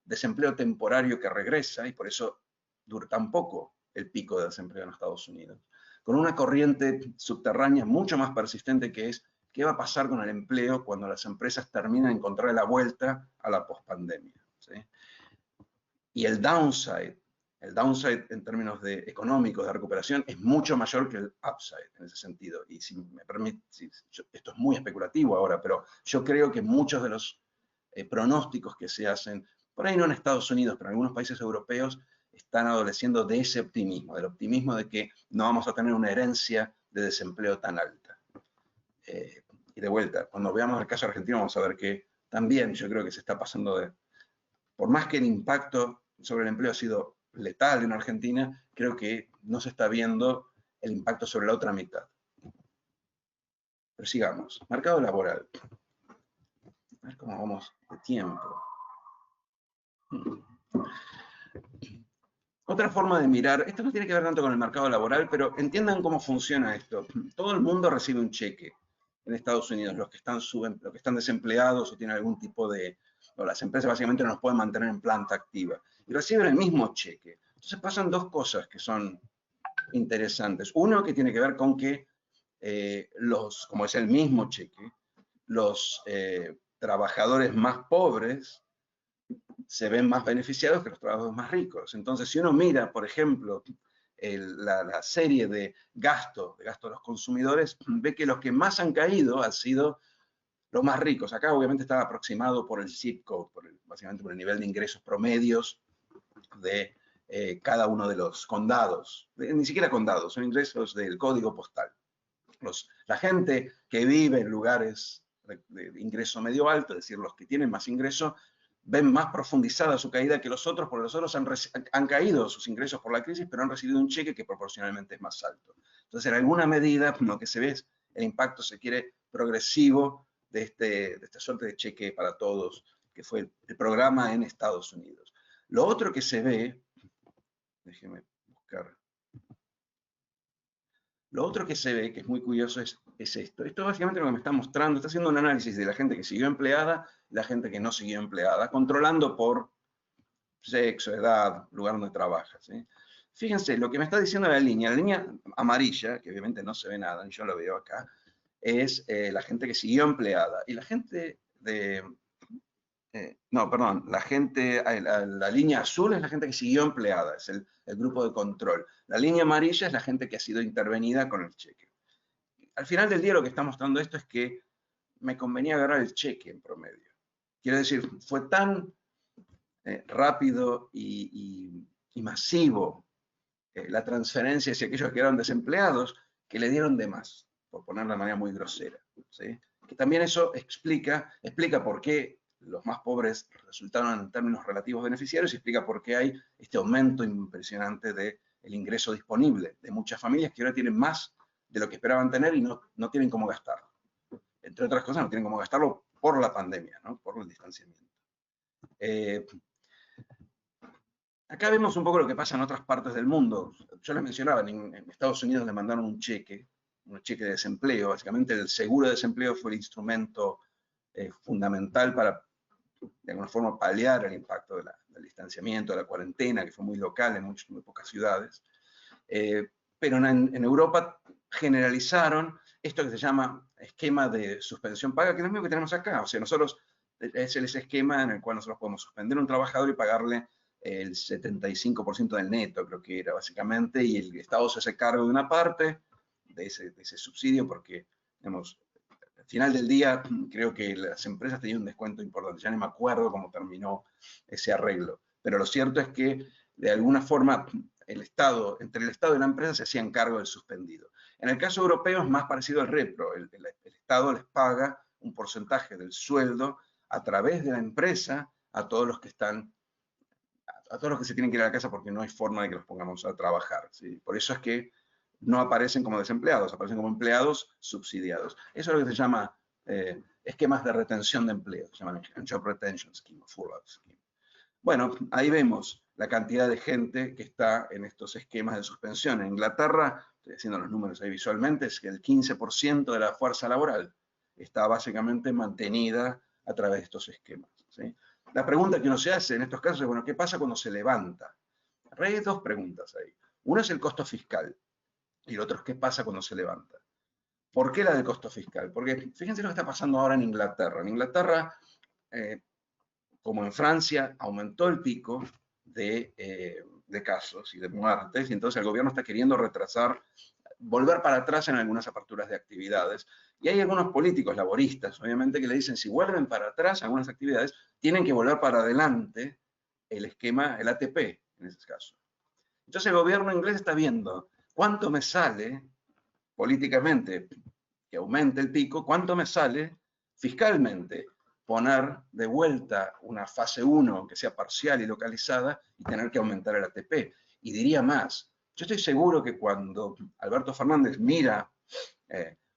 desempleo temporario que regresa, y por eso dura tan poco el pico de desempleo en Estados Unidos, con una corriente subterránea mucho más persistente, que es qué va a pasar con el empleo cuando las empresas terminan de encontrar la vuelta a la pospandemia. ¿Sí? Y el downside en términos económicos de recuperación es mucho mayor que el upside en ese sentido. Y si me permite, esto es muy especulativo ahora, pero yo creo que muchos de los pronósticos que se hacen, por ahí no en Estados Unidos, pero en algunos países europeos, están adoleciendo de ese optimismo, del optimismo de que no vamos a tener una herencia de desempleo tan alta. Y de vuelta, cuando veamos el caso argentino vamos a ver que también yo creo que se está pasando por más que el impacto sobre el empleo ha sido letal en Argentina, creo que no se está viendo el impacto sobre la otra mitad. Pero sigamos, mercado laboral. A ver cómo vamos de tiempo. Otra forma de mirar, esto no tiene que ver tanto con el mercado laboral, pero entiendan cómo funciona esto. Todo el mundo recibe un cheque en Estados Unidos, los que están desempleados o tienen algún tipo de... las empresas básicamente no los pueden mantener en planta activa, y reciben el mismo cheque. Entonces pasan dos cosas que son interesantes. Uno, que tiene que ver con que como es el mismo cheque, los trabajadores más pobres se ven más beneficiados que los trabajadores más ricos. Entonces, si uno mira, por ejemplo, la serie de gasto de los consumidores, ve que los que más han caído han sido los más ricos. Acá obviamente está aproximado por el zip code, básicamente por el nivel de ingresos promedios de cada uno de los condados. Ni siquiera condados, son ingresos del código postal. La gente que vive en lugares de ingreso medio alto, es decir, los que tienen más ingreso, ven más profundizada su caída que los otros, porque los otros han caído sus ingresos por la crisis, pero han recibido un cheque que proporcionalmente es más alto. Entonces, en alguna medida, lo que se ve es el impacto, se quiere, progresivo de esta suerte de cheque para todos, que fue el programa en Estados Unidos. Lo otro que se ve, déjeme buscar. Lo otro que se ve, que es muy curioso, es esto. Esto básicamente lo que me está mostrando, está haciendo un análisis de la gente que siguió empleada y la gente que no siguió empleada, controlando por sexo, edad, lugar donde trabaja, ¿sí? Fíjense, lo que me está diciendo la línea amarilla, que obviamente no se ve nada, yo lo veo acá, es la gente que siguió empleada. Y la gente de... no, perdón, la línea azul es la gente que siguió empleada, es el grupo de control. La línea amarilla es la gente que ha sido intervenida con el cheque. Al final del día lo que está mostrando esto es que me convenía agarrar el cheque en promedio. Quiero decir, fue tan rápido y masivo la transferencia hacia aquellos que eran desempleados que le dieron de más, por ponerlo de manera muy grosera, ¿sí? Que también eso explica por qué los más pobres resultaron en términos relativos beneficiarios y explica por qué hay este aumento impresionante del ingreso disponible de muchas familias que ahora tienen más de lo que esperaban tener y no tienen cómo gastarlo. Entre otras cosas, no tienen cómo gastarlo por la pandemia, ¿no? Por el distanciamiento. Acá vemos un poco lo que pasa en otras partes del mundo. Yo les mencionaba, en Estados Unidos le mandaron un cheque de desempleo. Básicamente el seguro de desempleo fue el instrumento fundamental para, de alguna forma, paliar el impacto del distanciamiento, de la cuarentena, que fue muy local en muy pocas ciudades. Pero en Europa generalizaron esto que se llama esquema de suspensión paga, que es lo mismo que tenemos acá. O sea, nosotros es ese esquema en el cual nosotros podemos suspender a un trabajador y pagarle el 75% del neto, creo que era básicamente, y el Estado se hace cargo de una parte de ese subsidio porque, digamos, al final del día creo que las empresas tenían un descuento importante, ya no me acuerdo cómo terminó ese arreglo, pero lo cierto es que de alguna forma entre el Estado y la empresa se hacían cargo del suspendido. En el caso europeo es más parecido al repro, el Estado les paga un porcentaje del sueldo a través de la empresa a todos los que se tienen que ir a la casa porque no hay forma de que los pongamos a trabajar, ¿sí? Por eso es que no aparecen como desempleados, aparecen como empleados subsidiados. Eso es lo que se llama esquemas de retención de empleo, se llaman Job Retention Scheme o Furlough Scheme. Bueno, ahí vemos la cantidad de gente que está en estos esquemas de suspensión. En Inglaterra, estoy haciendo los números ahí visualmente, es que el 15% de la fuerza laboral está básicamente mantenida a través de estos esquemas, ¿sí? La pregunta que uno se hace en estos casos es, bueno, ¿qué pasa cuando se levanta? Hay dos preguntas ahí. Una es el costo fiscal y el otro es qué pasa cuando se levanta. ¿Por qué la del costo fiscal? Porque fíjense lo que está pasando ahora en Inglaterra. En Inglaterra, como en Francia, aumentó el pico de casos y de muertes, y entonces el gobierno está queriendo volver para atrás en algunas aperturas de actividades. Y hay algunos políticos laboristas, obviamente, que le dicen, si vuelven para atrás algunas actividades, tienen que volver para adelante el esquema, el ATP, en ese caso. Entonces el gobierno inglés está viendo cuánto me sale políticamente que aumente el pico, cuánto me sale fiscalmente poner de vuelta una fase 1 que sea parcial y localizada y tener que aumentar el ATP. Y diría más, yo estoy seguro que cuando Alberto Fernández mira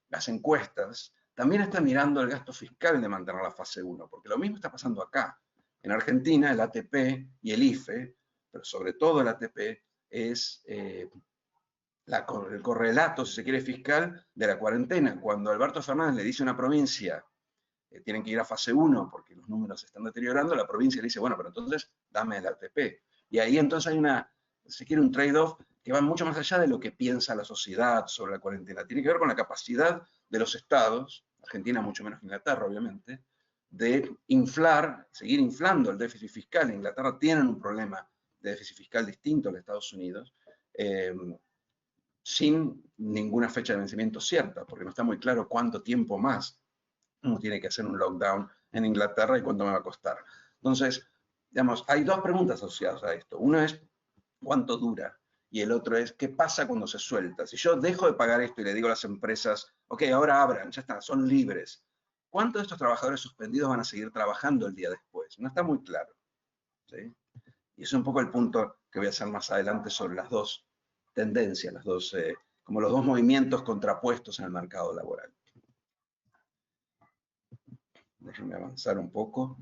las encuestas, también está mirando el gasto fiscal de mantener la fase 1, porque lo mismo está pasando acá. En Argentina el ATP y el IFE, pero sobre todo el ATP, es el correlato, si se quiere, fiscal de la cuarentena. Cuando Alberto Fernández le dice a una provincia tienen que ir a fase 1 porque los números se están deteriorando, la provincia le dice, bueno, pero entonces dame el ATP. Y ahí entonces hay se quiere un trade-off que va mucho más allá de lo que piensa la sociedad sobre la cuarentena. Tiene que ver con la capacidad de los estados, Argentina mucho menos que Inglaterra, obviamente, de seguir inflando el déficit fiscal. En Inglaterra tienen un problema de déficit fiscal distinto al de Estados Unidos, sin ninguna fecha de vencimiento cierta, porque no está muy claro cuánto tiempo más uno tiene que hacer un lockdown en Inglaterra y cuánto me va a costar. Entonces, digamos, hay dos preguntas asociadas a esto. Una es cuánto dura y el otro es qué pasa cuando se suelta. Si yo dejo de pagar esto y le digo a las empresas, ok, ahora abran, ya está, son libres, ¿cuántos de estos trabajadores suspendidos van a seguir trabajando el día después? No está muy claro, ¿sí? Y es un poco el punto que voy a hacer más adelante sobre las dos tendencias, como los dos movimientos contrapuestos en el mercado laboral. Déjenme avanzar un poco.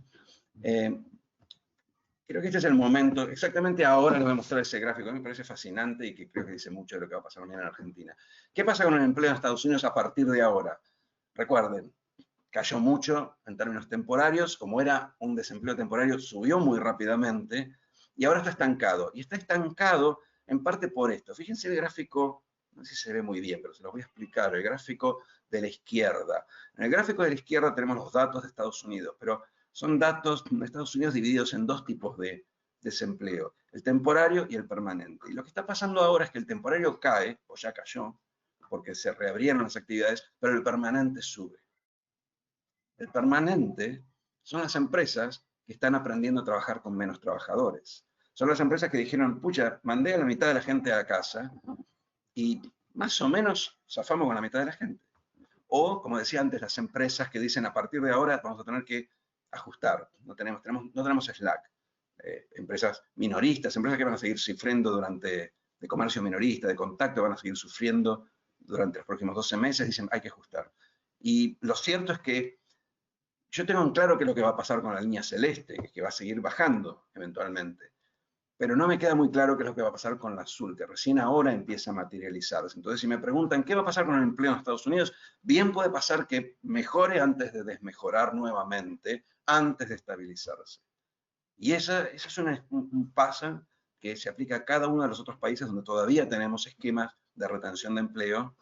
creo que este es el momento, exactamente ahora les voy a mostrar ese gráfico, a mí me parece fascinante y que creo que dice mucho de lo que va a pasar mañana en Argentina. ¿Qué pasa con el empleo en Estados Unidos a partir de ahora? Recuerden, cayó mucho en términos temporarios, como era un desempleo temporario, subió muy rápidamente y ahora está estancado. Y está estancado en parte por esto. Fíjense el gráfico, no sé si se ve muy bien, pero se los voy a explicar, el gráfico de la izquierda. En el gráfico de la izquierda tenemos los datos de Estados Unidos, pero son datos de Estados Unidos divididos en dos tipos de desempleo, el temporario y el permanente. Y lo que está pasando ahora es que el temporario cae, o ya cayó, porque se reabrieron las actividades, pero el permanente sube. El permanente son las empresas que están aprendiendo a trabajar con menos trabajadores. Son las empresas que dijeron, pucha, mandé a la mitad de la gente a casa y más o menos zafamos con la mitad de la gente. O, como decía antes, las empresas que dicen, a partir de ahora vamos a tener que ajustar. No tenemos Slack. Empresas minoristas, empresas que van a seguir sufriendo de comercio minorista, de contacto, van a seguir sufriendo durante los próximos 12 meses, dicen, hay que ajustar. Y lo cierto es que yo tengo en claro qué es lo que va a pasar con la línea celeste, que va a seguir bajando eventualmente. Pero no me queda muy claro qué es lo que va a pasar con la azul, que recién ahora empieza a materializarse. Entonces, si me preguntan qué va a pasar con el empleo en Estados Unidos, bien puede pasar que mejore antes de desmejorar nuevamente, antes de estabilizarse. Y esa es un paso que se aplica a cada uno de los otros países donde todavía tenemos esquemas de retención de empleo,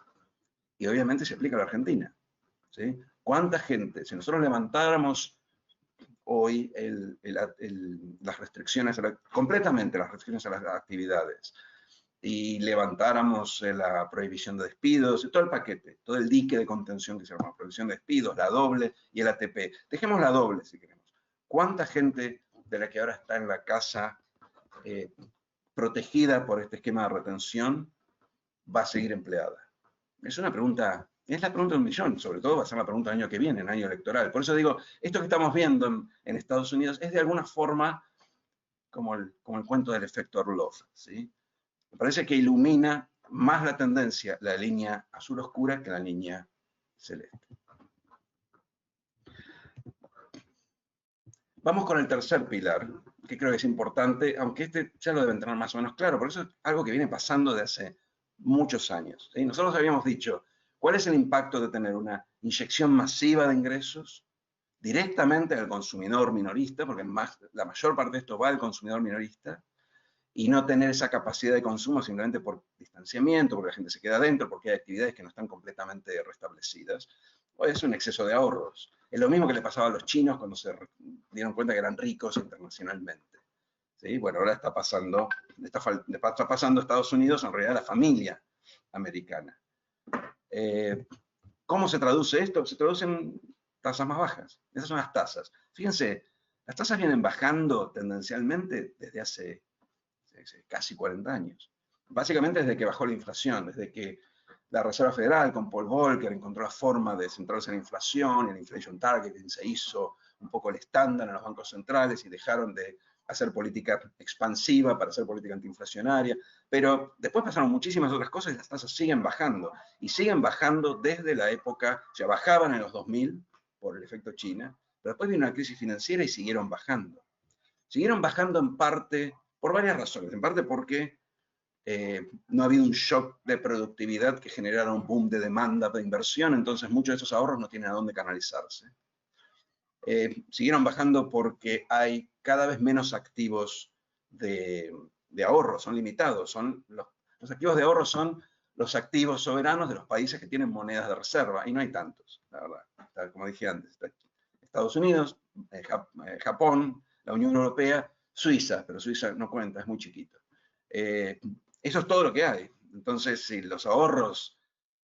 y obviamente se aplica a la Argentina, ¿sí? ¿Cuánta gente, si nosotros levantáramos hoy las restricciones, completamente las restricciones a las actividades, y levantáramos la prohibición de despidos, todo el paquete, todo el dique de contención que se llama prohibición de despidos, la doble y el ATP, dejemos la doble si queremos. ¿Cuánta gente de la que ahora está en la casa protegida por este esquema de retención va a seguir empleada? Es una pregunta, es la pregunta de 1.000.000, sobre todo va a ser la pregunta del año que viene, en año electoral. Por eso digo, esto que estamos viendo en Estados Unidos es de alguna forma como el cuento del efecto Orlov, ¿sí? Me parece que ilumina más la tendencia, la línea azul oscura, que la línea celeste. Vamos con el tercer pilar, que creo que es importante, aunque este ya lo deben tener más o menos claro, por eso es algo que viene pasando de hace muchos años, ¿sí? Nosotros habíamos dicho, ¿cuál es el impacto de tener una inyección masiva de ingresos directamente al consumidor minorista, porque la mayor parte de esto va al consumidor minorista, y no tener esa capacidad de consumo simplemente por distanciamiento, porque la gente se queda adentro, porque hay actividades que no están completamente restablecidas, o es un exceso de ahorros? Es lo mismo que le pasaba a los chinos cuando se dieron cuenta que eran ricos internacionalmente, ¿sí? Bueno, ahora está pasando a Estados Unidos, en realidad a la familia americana. ¿Cómo se traduce esto? Se traduce en tasas más bajas. Esas son las tasas. Fíjense, las tasas vienen bajando tendencialmente desde hace casi 40 años. Básicamente desde que bajó la inflación, desde que la Reserva Federal con Paul Volcker encontró la forma de centrarse en la inflación, en el inflation targeting, se hizo un poco el estándar en los bancos centrales y dejaron de hacer política expansiva para hacer política antiinflacionaria, pero después pasaron muchísimas otras cosas y las tasas siguen bajando, y siguen bajando desde la época, ya bajaban en los 2000 por el efecto China, pero después vino una crisis financiera y siguieron bajando. Siguieron bajando en parte por varias razones, en parte porque no ha habido un shock de productividad que generara un boom de demanda de inversión, entonces muchos de esos ahorros no tienen a dónde canalizarse. Siguieron bajando porque hay cada vez menos activos de ahorro, son limitados. Los activos de ahorro son los activos soberanos de los países que tienen monedas de reserva, y no hay tantos, la verdad. Como dije antes, está Estados Unidos, Japón, la Unión Europea, Suiza, pero Suiza no cuenta, es muy chiquito. Eso es todo lo que hay. Entonces, si los ahorros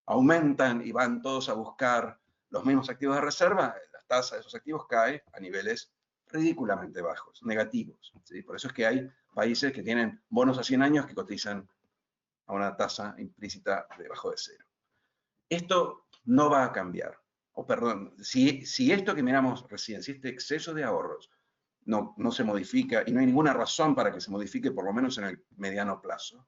aumentan y van todos a buscar los mismos activos de reserva, la tasa de esos activos cae a niveles ridículamente bajos, negativos, ¿sí? Por eso es que hay países que tienen bonos a 100 años que cotizan a una tasa implícita debajo de cero. Esto no va a cambiar. O perdón, si esto que miramos recién, si este exceso de ahorros no se modifica, y no hay ninguna razón para que se modifique, por lo menos en el mediano plazo,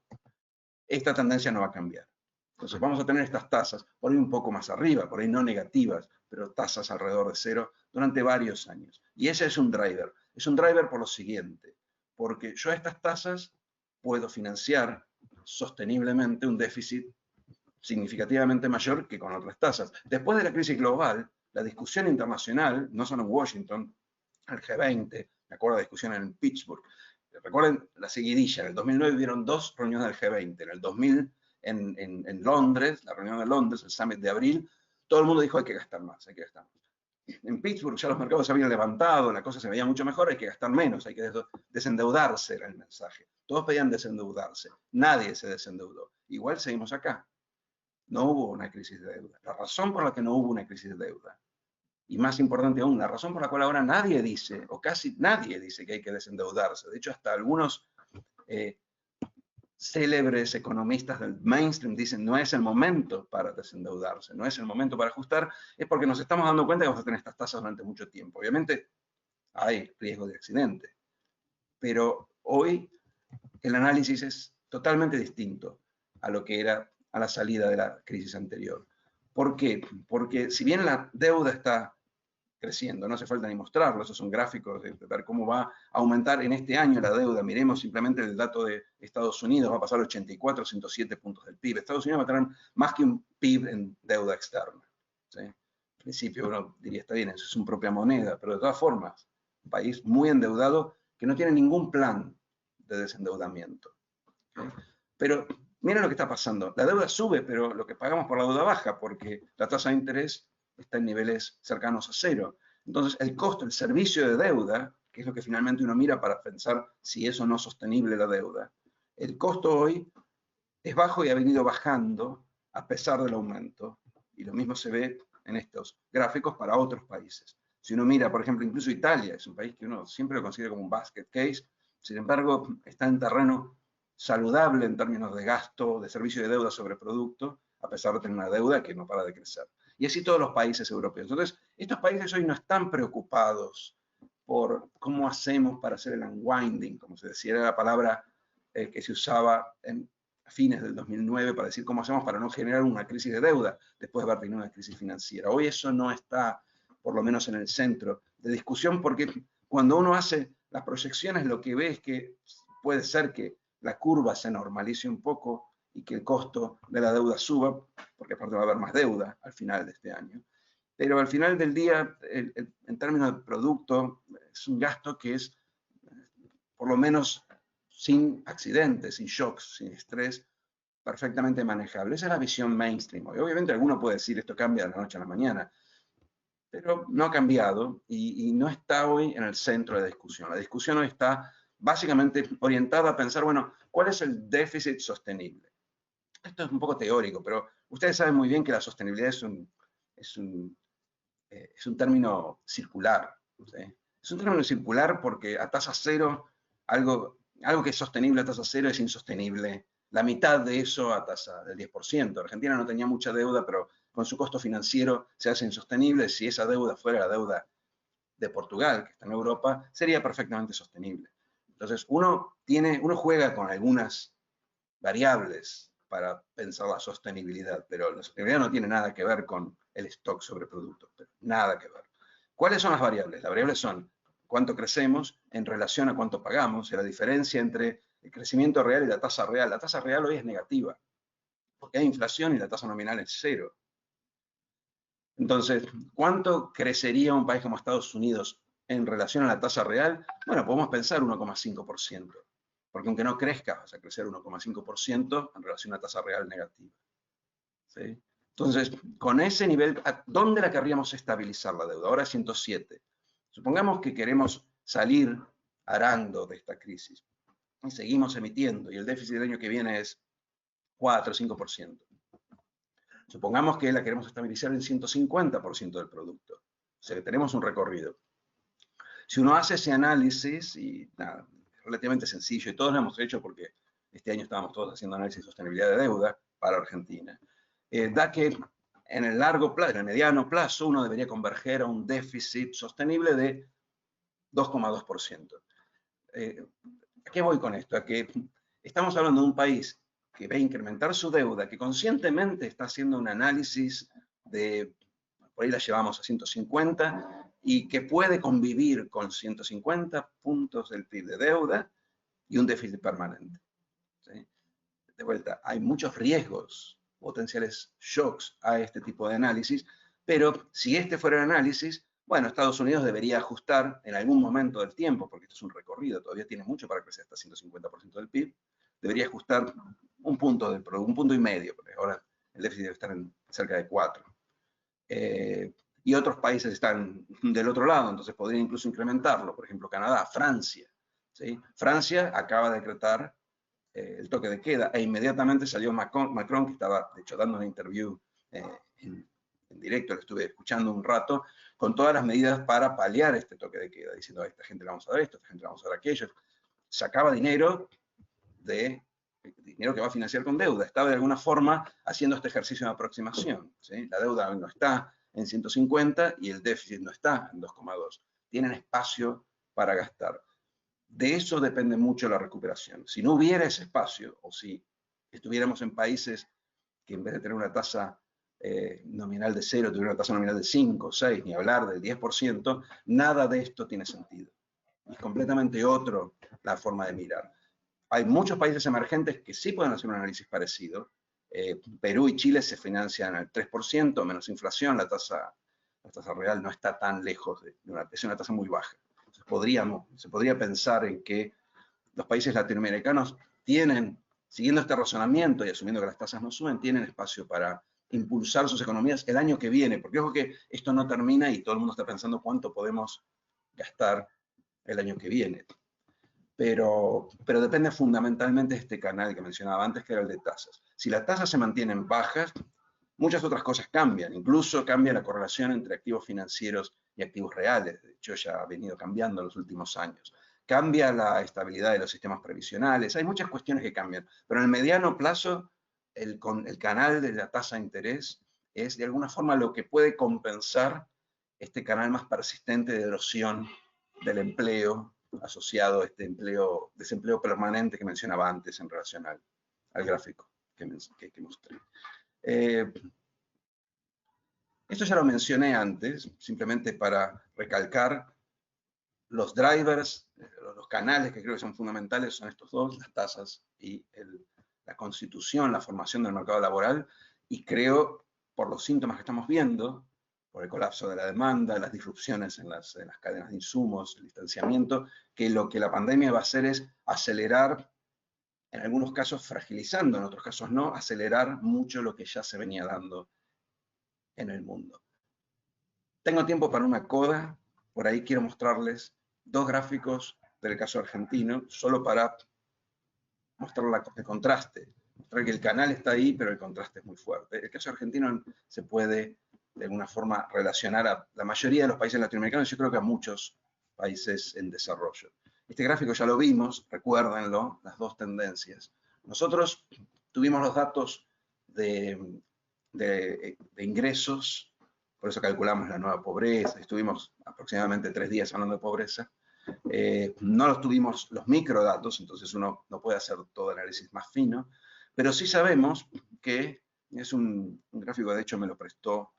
esta tendencia no va a cambiar. Entonces vamos a tener estas tasas, por ahí un poco más arriba, por ahí no negativas, pero tasas alrededor de cero durante varios años. Y ese es un driver. Es un driver por lo siguiente. porque yo a estas tasas puedo financiar sosteniblemente un déficit significativamente mayor que con otras tasas. Después de la crisis global, la discusión internacional, no solo en Washington, el G20, me acuerdo de la discusión en Pittsburgh, recuerden la seguidilla, en el 2009 hubieron 2 reuniones del G20, en el 2000 en Londres, la reunión de Londres, el summit de abril, todo el mundo dijo hay que gastar más, hay que gastar más. En Pittsburgh ya los mercados se habían levantado, la cosa se veía mucho mejor, hay que gastar menos, hay que desendeudarse, era el mensaje. Todos pedían desendeudarse, nadie se desendeudó. Igual seguimos acá. No hubo una crisis de deuda. La razón por la que no hubo una crisis de deuda, y más importante aún, la razón por la cual ahora nadie dice, o casi nadie dice que hay que desendeudarse, de hecho hasta algunos célebres economistas del mainstream dicen no es el momento para desendeudarse, no es el momento para ajustar, es porque nos estamos dando cuenta que vamos a tener estas tasas durante mucho tiempo. Obviamente hay riesgo de accidente, pero hoy el análisis es totalmente distinto a lo que era a la salida de la crisis anterior. ¿Por qué? Porque si bien la deuda está creciendo, no hace falta ni mostrarlo, esos son gráficos de ver cómo va a aumentar en este año la deuda. Miremos simplemente el dato de Estados Unidos, va a pasar a 84, 107 puntos del PIB. Estados Unidos va a tener más que un PIB en deuda externa. ¿Sí? Al principio uno diría, está bien, eso es su propia moneda, pero de todas formas, un país muy endeudado que no tiene ningún plan de desendeudamiento. ¿Sí? Pero miren lo que está pasando. La deuda sube, pero lo que pagamos por la deuda baja, porque la tasa de interés está en niveles cercanos a cero. Entonces, el costo, el servicio de deuda, que es lo que finalmente uno mira para pensar si es o no sostenible la deuda, el costo hoy es bajo y ha venido bajando a pesar del aumento. Y lo mismo se ve en estos gráficos para otros países. Si uno mira, por ejemplo, incluso Italia, es un país que uno siempre lo considera como un basket case, sin embargo, está en terreno saludable en términos de gasto, de servicio de deuda sobre producto, a pesar de tener una deuda que no para de crecer. Y así todos los países europeos. Entonces, estos países hoy no están preocupados por cómo hacemos para hacer el unwinding, como se decía, era la palabra que se usaba a fines del 2009 para decir cómo hacemos para no generar una crisis de deuda después de haber tenido una crisis financiera. Hoy eso no está, por lo menos en el centro de discusión, porque cuando uno hace las proyecciones, lo que ve es que puede ser que la curva se normalice un poco y que el costo de la deuda suba, porque aparte va a haber más deuda al final de este año. Pero al final del día, en términos de producto, es un gasto que es, por lo menos, sin accidentes, sin shocks, sin estrés, perfectamente manejable. Esa es la visión mainstream. Obviamente alguno puede decir esto cambia de la noche a la mañana, pero no ha cambiado y no está hoy en el centro de la discusión. La discusión hoy está básicamente orientada a pensar, bueno, ¿cuál es el déficit sostenible? Esto es un poco teórico, pero ustedes saben muy bien que la sostenibilidad es un término circular. ¿Sí? Es un término circular porque a tasa cero, algo que es sostenible a tasa cero es insostenible. La mitad de eso a tasa del 10%. Argentina no tenía mucha deuda, pero con su costo financiero se hace insostenible. Si esa deuda fuera la deuda de Portugal, que está en Europa, sería perfectamente sostenible. Entonces, uno juega con algunas variables para pensar la sostenibilidad, pero la sostenibilidad no tiene nada que ver con el stock sobre productos, pero nada que ver. ¿Cuáles son las variables? Las variables son cuánto crecemos en relación a cuánto pagamos, y la diferencia entre el crecimiento real y la tasa real. La tasa real hoy es negativa, porque hay inflación y la tasa nominal es cero. Entonces, ¿cuánto crecería un país como Estados Unidos en relación a la tasa real? Bueno, podemos pensar 1,5%. Porque aunque no crezca, vas a crecer 1,5% en relación a tasa real negativa. ¿Sí? Entonces, con ese nivel, ¿dónde la querríamos estabilizar la deuda? Ahora es 107. Supongamos que queremos salir arando de esta crisis y seguimos emitiendo y el déficit del año que viene es 4 o 5%. Supongamos que la queremos estabilizar en 150% del producto. O sea, que tenemos un recorrido. Si uno hace ese análisis, y nada, relativamente sencillo, y todos lo hemos hecho porque este año estábamos todos haciendo análisis de sostenibilidad de deuda para Argentina, da que en el largo plazo, en el mediano plazo, uno debería converger a un déficit sostenible de 2,2%. ¿A qué voy con esto? A que estamos hablando de un país que va a incrementar su deuda, que conscientemente está haciendo un análisis de, por ahí la llevamos a 150, y que puede convivir con 150 puntos del PIB de deuda, y un déficit permanente. ¿Sí? De vuelta, hay muchos riesgos, potenciales shocks a este tipo de análisis, pero si este fuera el análisis, bueno, Estados Unidos debería ajustar en algún momento del tiempo, porque esto es un recorrido, todavía tiene mucho para crecer hasta 150% del PIB, debería ajustar un punto un punto y medio, porque ahora el déficit debe estar en cerca de 4. Y otros países están del otro lado, entonces podría incluso incrementarlo, por ejemplo Canadá, Francia. ¿Sí? Francia acaba de decretar el toque de queda e inmediatamente salió Macron, que estaba de hecho dando una interview en directo, lo estuve escuchando un rato, con todas las medidas para paliar este toque de queda, diciendo a esta gente le vamos a dar esto, a esta gente le vamos a dar aquello. Sacaba dinero que va a financiar con deuda. Estaba de alguna forma haciendo este ejercicio de aproximación. ¿Sí? La deuda no está en 150 y el déficit no está en 2,2. Tienen espacio para gastar. De eso depende mucho la recuperación. Si no hubiera ese espacio, o si estuviéramos en países que en vez de tener una tasa nominal de 0, tuviera una tasa nominal de 5, 6, ni hablar del 10%, nada de esto tiene sentido. Es completamente otro la forma de mirar. Hay muchos países emergentes que sí pueden hacer un análisis parecido. Perú y Chile se financian al 3%, menos inflación, la tasa real no está tan lejos, es una tasa muy baja. Entonces se podría pensar en que los países latinoamericanos tienen, siguiendo este razonamiento y asumiendo que las tasas no suben, tienen espacio para impulsar sus economías el año que viene, porque ojo que esto no termina y todo el mundo está pensando cuánto podemos gastar el año que viene. Pero depende fundamentalmente de este canal que mencionaba antes, que era el de tasas. Si las tasas se mantienen bajas, muchas otras cosas cambian. Incluso cambia la correlación entre activos financieros y activos reales. De hecho, ya ha venido cambiando en los últimos años. Cambia la estabilidad de los sistemas previsionales. Hay muchas cuestiones que cambian. Pero en el mediano plazo, el canal de la tasa de interés es de alguna forma lo que puede compensar este canal más persistente de erosión del empleo asociado a este desempleo permanente que mencionaba antes en relación al gráfico que mostré. Esto ya lo mencioné antes, simplemente para recalcar los drivers, los canales que creo que son fundamentales son estos dos, las tasas y la constitución, la formación del mercado laboral, y creo, por los síntomas que estamos viendo, por el colapso de la demanda, las disrupciones en las cadenas de insumos, el distanciamiento, que lo que la pandemia va a hacer es acelerar, en algunos casos fragilizando, en otros casos no, acelerar mucho lo que ya se venía dando en el mundo. Tengo tiempo para una coda, por ahí quiero mostrarles dos gráficos del caso argentino, solo para mostrar el contraste, mostrar que el canal está ahí, pero el contraste es muy fuerte. El caso argentino se puede de alguna forma relacionar a la mayoría de los países latinoamericanos, yo creo que a muchos países en desarrollo. Este gráfico ya lo vimos, recuérdenlo, las dos tendencias. Nosotros tuvimos los datos de ingresos, por eso calculamos la nueva pobreza, estuvimos aproximadamente 3 días hablando de pobreza. No los tuvimos los microdatos, entonces uno no puede hacer todo el análisis más fino, pero sí sabemos que es un gráfico, de hecho me lo prestó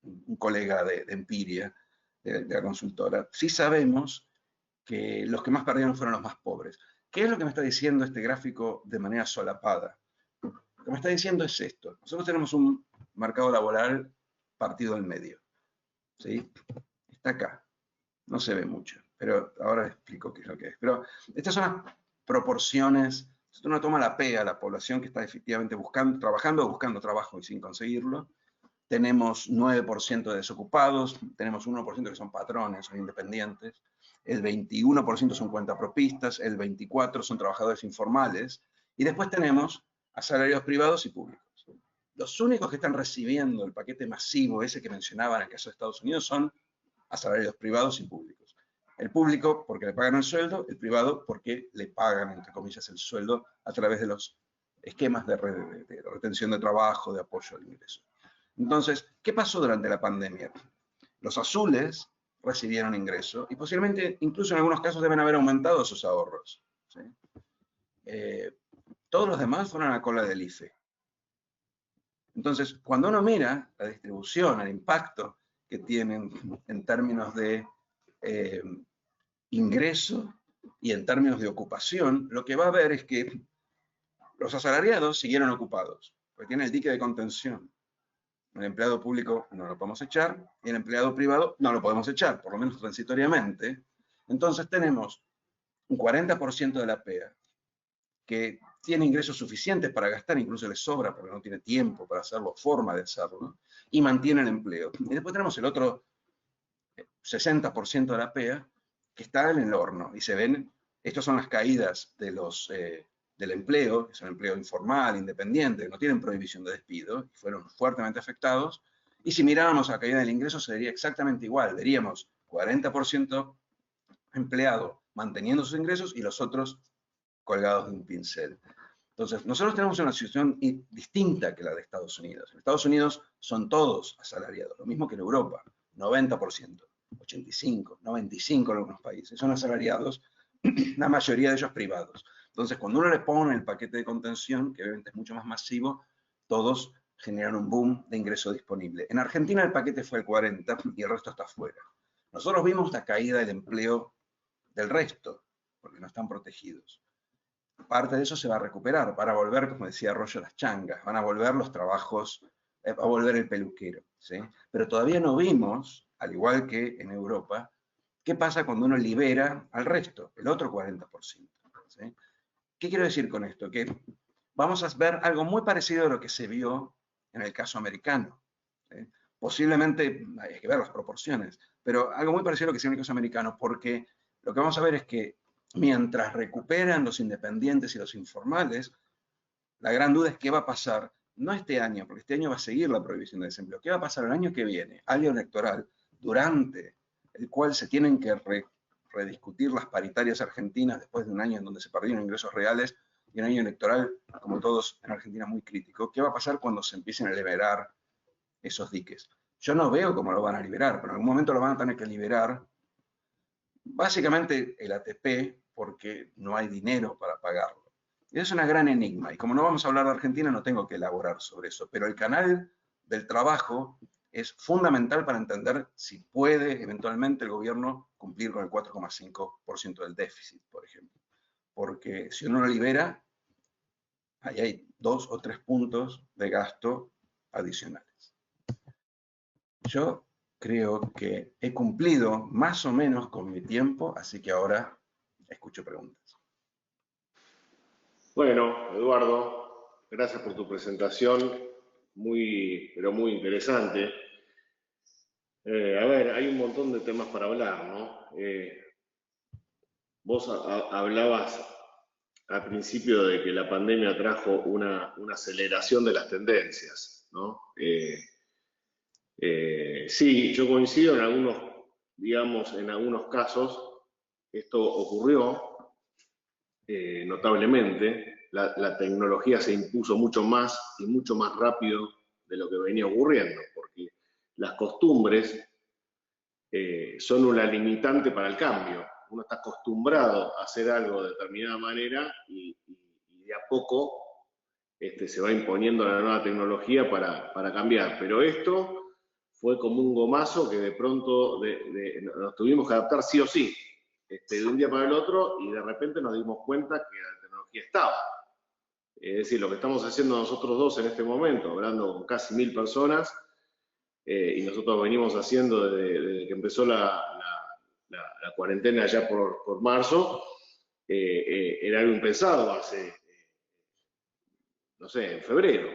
un colega de Empiria, de la consultora. Sí sabemos que los que más perdieron fueron los más pobres. ¿Qué es lo que me está diciendo este gráfico de manera solapada? Lo que me está diciendo es esto. Nosotros tenemos un mercado laboral partido al medio. ¿Sí? Está acá. No se ve mucho, pero ahora les explico qué es lo que es. Pero estas son las proporciones. Si uno toma la P a la población que está efectivamente trabajando o buscando trabajo y sin conseguirlo, tenemos 9% de desocupados, tenemos 1% que son patrones, son independientes, el 21% son cuentapropistas, el 24% son trabajadores informales, y después tenemos asalariados privados y públicos. Los únicos que están recibiendo el paquete masivo, ese que mencionaba en el caso de Estados Unidos, son asalariados privados y públicos. El público porque le pagan el sueldo, el privado porque le pagan, entre comillas, el sueldo a través de los esquemas de retención de trabajo, de apoyo al ingreso. Entonces, ¿qué pasó durante la pandemia? Los azules recibieron ingreso y posiblemente, incluso en algunos casos, deben haber aumentado sus ahorros. ¿Sí? Todos los demás fueron a la cola del IFE. Entonces, cuando uno mira la distribución, el impacto que tienen en términos de ingreso y en términos de ocupación, lo que va a ver es que los asalariados siguieron ocupados, porque tienen el dique de contención. El empleado público no lo podemos echar y el empleado privado no lo podemos echar, por lo menos transitoriamente. Entonces tenemos un 40% de la PEA que tiene ingresos suficientes para gastar, incluso le sobra porque no tiene tiempo para hacerlo, forma de hacerlo, y mantiene el empleo. Y después tenemos el otro 60% de la PEA que está en el horno y se ven, estas son las caídas de del empleo, que es un empleo informal, independiente, que no tienen prohibición de despido, y fueron fuertemente afectados. Y si miráramos la caída del ingreso, sería exactamente igual. Veríamos 40% empleado manteniendo sus ingresos y los otros colgados de un pincel. Entonces, nosotros tenemos una situación distinta que la de Estados Unidos. En Estados Unidos son todos asalariados, lo mismo que en Europa, 90%, 85%, 95% en algunos países, son asalariados, la mayoría de ellos privados. Entonces, cuando uno le pone el paquete de contención, que obviamente es mucho más masivo, todos generan un boom de ingreso disponible. En Argentina el paquete fue el 40% y el resto está afuera. Nosotros vimos la caída del empleo del resto, porque no están protegidos. Parte de eso se va a recuperar, para volver, como decía Arroyo, las changas, van a volver los trabajos, va a volver el peluquero, ¿sí? Pero todavía no vimos, al igual que en Europa, qué pasa cuando uno libera al resto, el otro 40%, ¿sí? ¿Qué quiero decir con esto? Que vamos a ver algo muy parecido a lo que se vio en el caso americano, ¿sí? Posiblemente, hay que ver las proporciones, pero algo muy parecido a lo que se vio en el caso americano, porque lo que vamos a ver es que mientras recuperan los independientes y los informales, la gran duda es qué va a pasar, no este año, porque este año va a seguir la prohibición de desempleo, qué va a pasar el año que viene, año electoral, durante el cual se tienen que rediscutir las paritarias argentinas después de un año en donde se perdieron ingresos reales y un año electoral, como todos en Argentina, muy crítico. ¿Qué va a pasar cuando se empiecen a liberar esos diques? Yo no veo cómo lo van a liberar, pero en algún momento lo van a tener que liberar. Básicamente el ATP, porque no hay dinero para pagarlo. Es una gran enigma, y como no vamos a hablar de Argentina, no tengo que elaborar sobre eso, pero el canal del trabajo es fundamental para entender si puede eventualmente el gobierno cumplir con el 4,5% del déficit, por ejemplo. Porque si uno lo libera, ahí hay 2 o 3 puntos de gasto adicionales. Yo creo que he cumplido más o menos con mi tiempo, así que ahora escucho preguntas. Bueno, Eduardo, gracias por tu presentación, pero muy interesante. A ver, hay un montón de temas para hablar, ¿no? Vos hablabas al principio de que la pandemia trajo una aceleración de las tendencias, ¿no? Sí, yo coincido en algunos, digamos, en algunos casos, esto ocurrió notablemente. La tecnología se impuso mucho más y mucho más rápido de lo que venía ocurriendo, porque las costumbres son una limitante para el cambio. Uno está acostumbrado a hacer algo de determinada manera y de a poco se va imponiendo la nueva tecnología para cambiar. Pero esto fue como un gomazo que de pronto nos tuvimos que adaptar sí o sí, de un día para el otro, y de repente nos dimos cuenta que la tecnología estaba. Es decir, lo que estamos haciendo nosotros dos en este momento, hablando con casi 1000 personas, y nosotros venimos haciendo desde que empezó la cuarentena ya por marzo, era algo impensado hace, no sé, en febrero.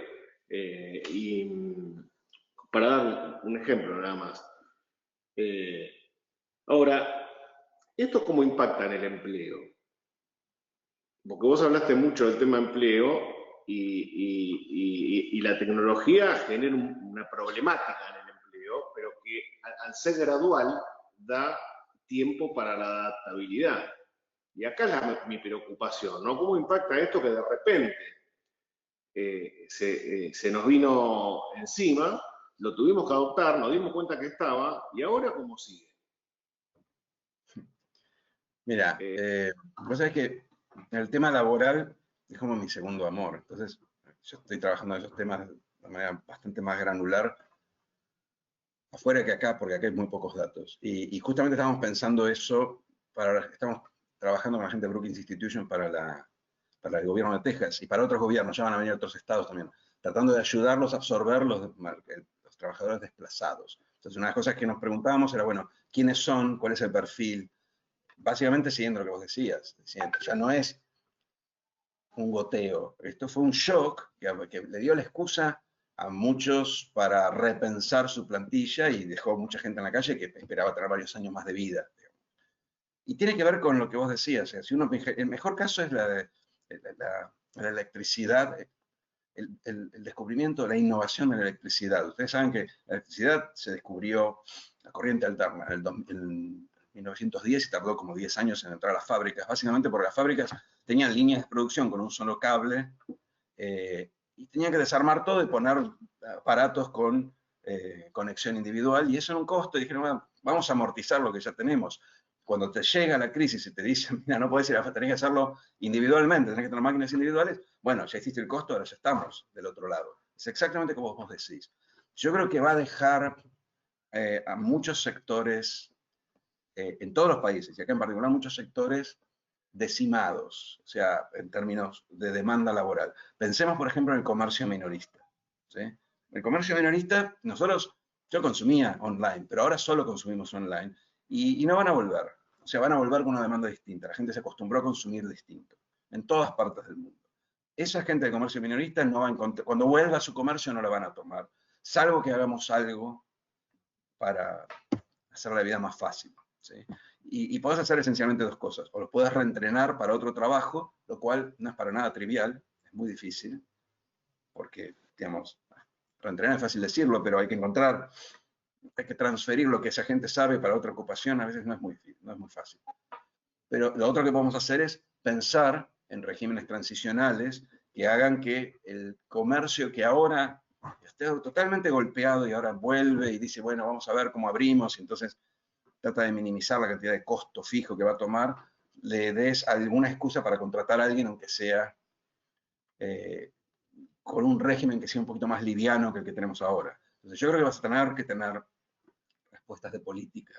Y para dar un ejemplo nada más. Ahora, ¿esto cómo impacta en el empleo? Porque vos hablaste mucho del tema empleo y la tecnología genera una problemática en el empleo, pero que al ser gradual da tiempo para la adaptabilidad. Y acá es mi preocupación, ¿no? ¿Cómo impacta esto que de repente se nos vino encima, lo tuvimos que adoptar, nos dimos cuenta que estaba, y ahora cómo sigue? Mira, vos sabés que el tema laboral es como mi segundo amor. Entonces, yo estoy trabajando en esos temas de manera bastante más granular afuera que acá, porque acá hay muy pocos datos. Y justamente estamos pensando eso, estamos trabajando con la gente de Brookings Institution para el gobierno de Texas y para otros gobiernos, ya van a venir otros estados también, tratando de ayudarlos a absorber los trabajadores desplazados. Entonces, una de las cosas que nos preguntábamos era, bueno, ¿quiénes son? ¿Cuál es el perfil? Básicamente siguiendo lo que vos decías, diciendo, ya no es un goteo, esto fue un shock que le dio la excusa a muchos para repensar su plantilla y dejó mucha gente en la calle que esperaba tener varios años más de vida. Y tiene que ver con lo que vos decías, si uno, el mejor caso es la electricidad, el descubrimiento, la innovación de la electricidad. Ustedes saben que la electricidad se descubrió, la corriente alterna, en 1910 y tardó como 10 años en entrar a las fábricas, básicamente porque las fábricas tenían líneas de producción con un solo cable y tenían que desarmar todo y poner aparatos con conexión individual, y eso era un costo, y dijeron, bueno, vamos a amortizar lo que ya tenemos. Cuando te llega la crisis y te dicen, mira, no podés ir a, tenés que hacerlo individualmente, tenés que tener máquinas individuales, bueno, ya existe el costo, ahora ya estamos del otro lado. Es exactamente como vos decís. Yo creo que va a dejar a muchos sectores, en todos los países, y acá en particular muchos sectores, decimados, o sea, en términos de demanda laboral. Pensemos, por ejemplo, en el comercio minorista. ¿Sí? El comercio minorista, yo consumía online, pero ahora solo consumimos online, y no van a volver. O sea, van a volver con una demanda distinta. La gente se acostumbró a consumir distinto, en todas partes del mundo. Esa gente del comercio minorista no va a encontrar, cuando vuelva a su comercio no la van a tomar, salvo que hagamos algo para hacer la vida más fácil. ¿Sí? Y podés hacer esencialmente dos cosas. O lo puedes reentrenar para otro trabajo, lo cual no es para nada trivial, es muy difícil, porque, digamos, reentrenar es fácil decirlo, pero hay que transferir lo que esa gente sabe para otra ocupación, a veces no es muy fácil. Pero lo otro que podemos hacer es pensar en regímenes transicionales que hagan que el comercio que ahora esté totalmente golpeado y ahora vuelve y dice, bueno, vamos a ver cómo abrimos, y entonces trata de minimizar la cantidad de costo fijo que va a tomar, le des alguna excusa para contratar a alguien, aunque sea con un régimen que sea un poquito más liviano que el que tenemos ahora. Entonces yo creo que vas a tener que tener respuestas de política,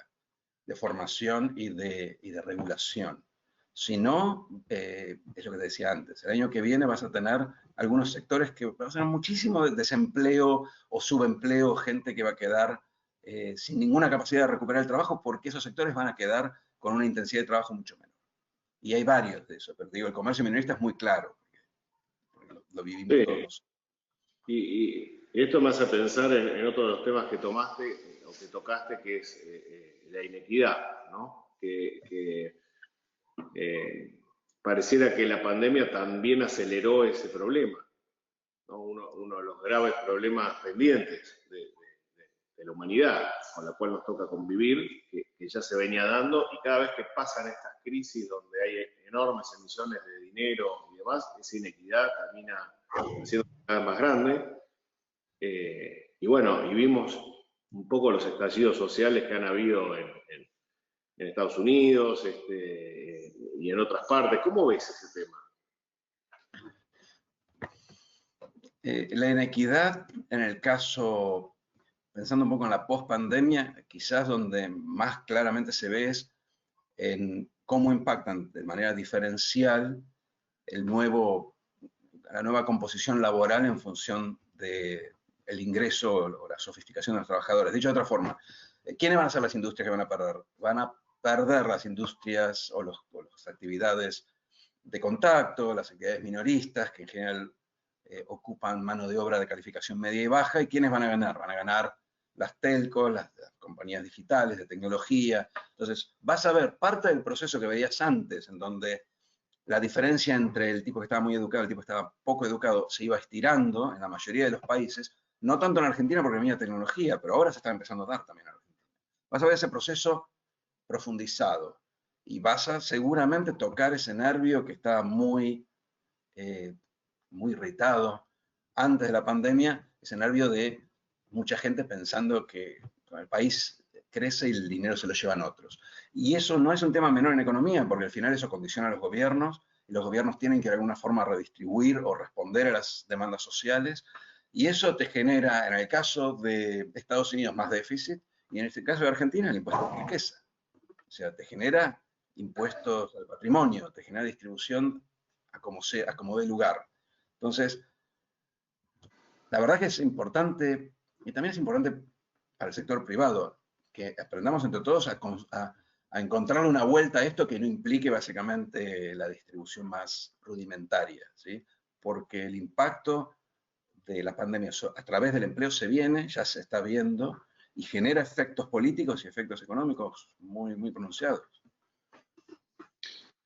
de formación y de regulación. Si no, es lo que te decía antes, el año que viene vas a tener algunos sectores que van a tener muchísimo desempleo o subempleo, gente que va a quedar sin ninguna capacidad de recuperar el trabajo, porque esos sectores van a quedar con una intensidad de trabajo mucho menor. Y hay varios de eso, pero digo, el comercio minorista es muy claro, porque lo vivimos Sí. todos. Y esto me hace pensar en otro de los temas que tomaste o que tocaste, que es la inequidad, ¿no? Pareciera que la pandemia también aceleró ese problema, ¿no? Uno de los graves problemas pendientes de la humanidad, con la cual nos toca convivir, que ya se venía dando, y cada vez que pasan estas crisis donde hay enormes emisiones de dinero y demás, esa inequidad termina siendo cada vez más grande. Y bueno, y vimos un poco los estallidos sociales que han habido en Estados Unidos y en otras partes. ¿Cómo ves ese tema? La inequidad, en el caso, pensando un poco en la post-pandemia, quizás donde más claramente se ve es en cómo impactan de manera diferencial la nueva composición laboral en función del ingreso o la sofisticación de los trabajadores. Dicho de otra forma, ¿quiénes van a ser las industrias que van a perder? Van a perder las industrias o las actividades de contacto, las actividades minoristas, que en general ocupan mano de obra de calificación media y baja. ¿Y quiénes van a ganar? Van a ganar las telcos, las compañías digitales, de tecnología. Entonces, vas a ver parte del proceso que veías antes, en donde la diferencia entre el tipo que estaba muy educado y el tipo que estaba poco educado se iba estirando en la mayoría de los países, no tanto en Argentina porque venía tecnología, pero ahora se está empezando a dar también en Argentina. Vas a ver ese proceso profundizado y vas a seguramente tocar ese nervio que estaba muy irritado antes de la pandemia, ese nervio de mucha gente pensando que el país crece y el dinero se lo llevan otros. Y eso no es un tema menor en economía, porque al final eso condiciona a los gobiernos, y los gobiernos tienen que de alguna forma redistribuir o responder a las demandas sociales, y eso te genera, en el caso de Estados Unidos, más déficit, y en este caso de Argentina, el impuesto de riqueza. O sea, te genera impuestos al patrimonio, te genera distribución a como sea, a como dé lugar. Entonces, la verdad que es importante, y también es importante para el sector privado, que aprendamos entre todos a encontrar una vuelta a esto que no implique básicamente la distribución más rudimentaria, ¿sí? Porque el impacto de la pandemia a través del empleo se viene, ya se está viendo, y genera efectos políticos y efectos económicos muy, muy pronunciados.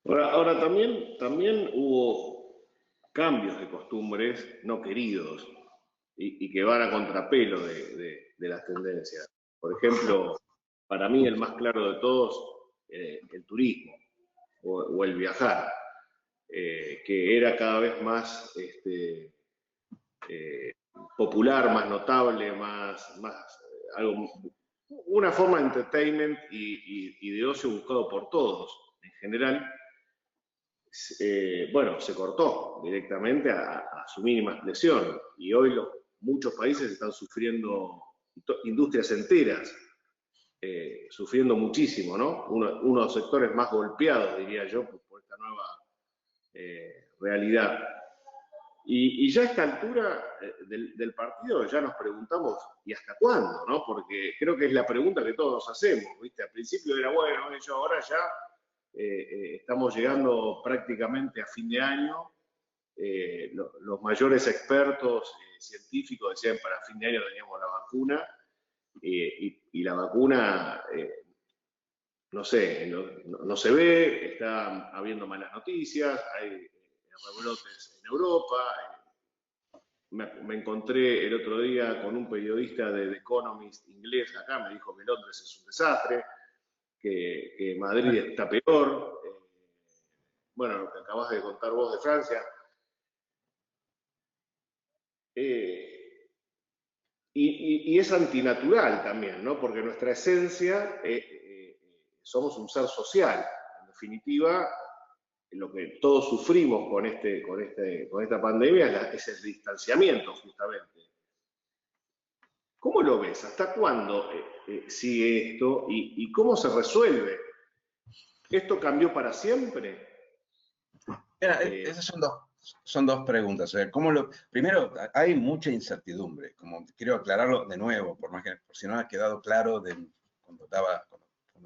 Ahora también hubo cambios de costumbres no queridos y que van a contrapelo de las tendencias. Por ejemplo, para mí el más claro de todos, el turismo o el viajar, que era cada vez más popular, más notable, una forma de entertainment y de ocio buscado por todos en general. Bueno, se cortó directamente a su mínima expresión y hoy muchos países están sufriendo, industrias enteras, sufriendo muchísimo, ¿no? Uno de los sectores más golpeados, diría yo, por esta nueva realidad. Y ya a esta altura del partido ya nos preguntamos, ¿y hasta cuándo? ¿No? Porque creo que es la pregunta que todos nos hacemos, ¿viste? Al principio era, bueno, yo ahora ya estamos llegando prácticamente a fin de año. Los mayores expertos científicos decían para fin de año teníamos la vacuna y la vacuna, no sé, no se ve, está habiendo malas noticias, hay rebrotes en Europa. Me encontré el otro día con un periodista de The Economist inglés acá, me dijo que Londres es un desastre, que Madrid está peor. Bueno, lo que acabas de contar vos de Francia. Y es antinatural también, ¿no? Porque nuestra esencia, somos un ser social. En definitiva, lo que todos sufrimos con esta pandemia es el distanciamiento, justamente. ¿Cómo lo ves? ¿Hasta cuándo sigue esto? ¿Y cómo se resuelve? ¿Esto cambió para siempre? Mira, esas son dos preguntas. O sea, primero, hay mucha incertidumbre, como quiero aclararlo de nuevo, por si no ha quedado claro cuando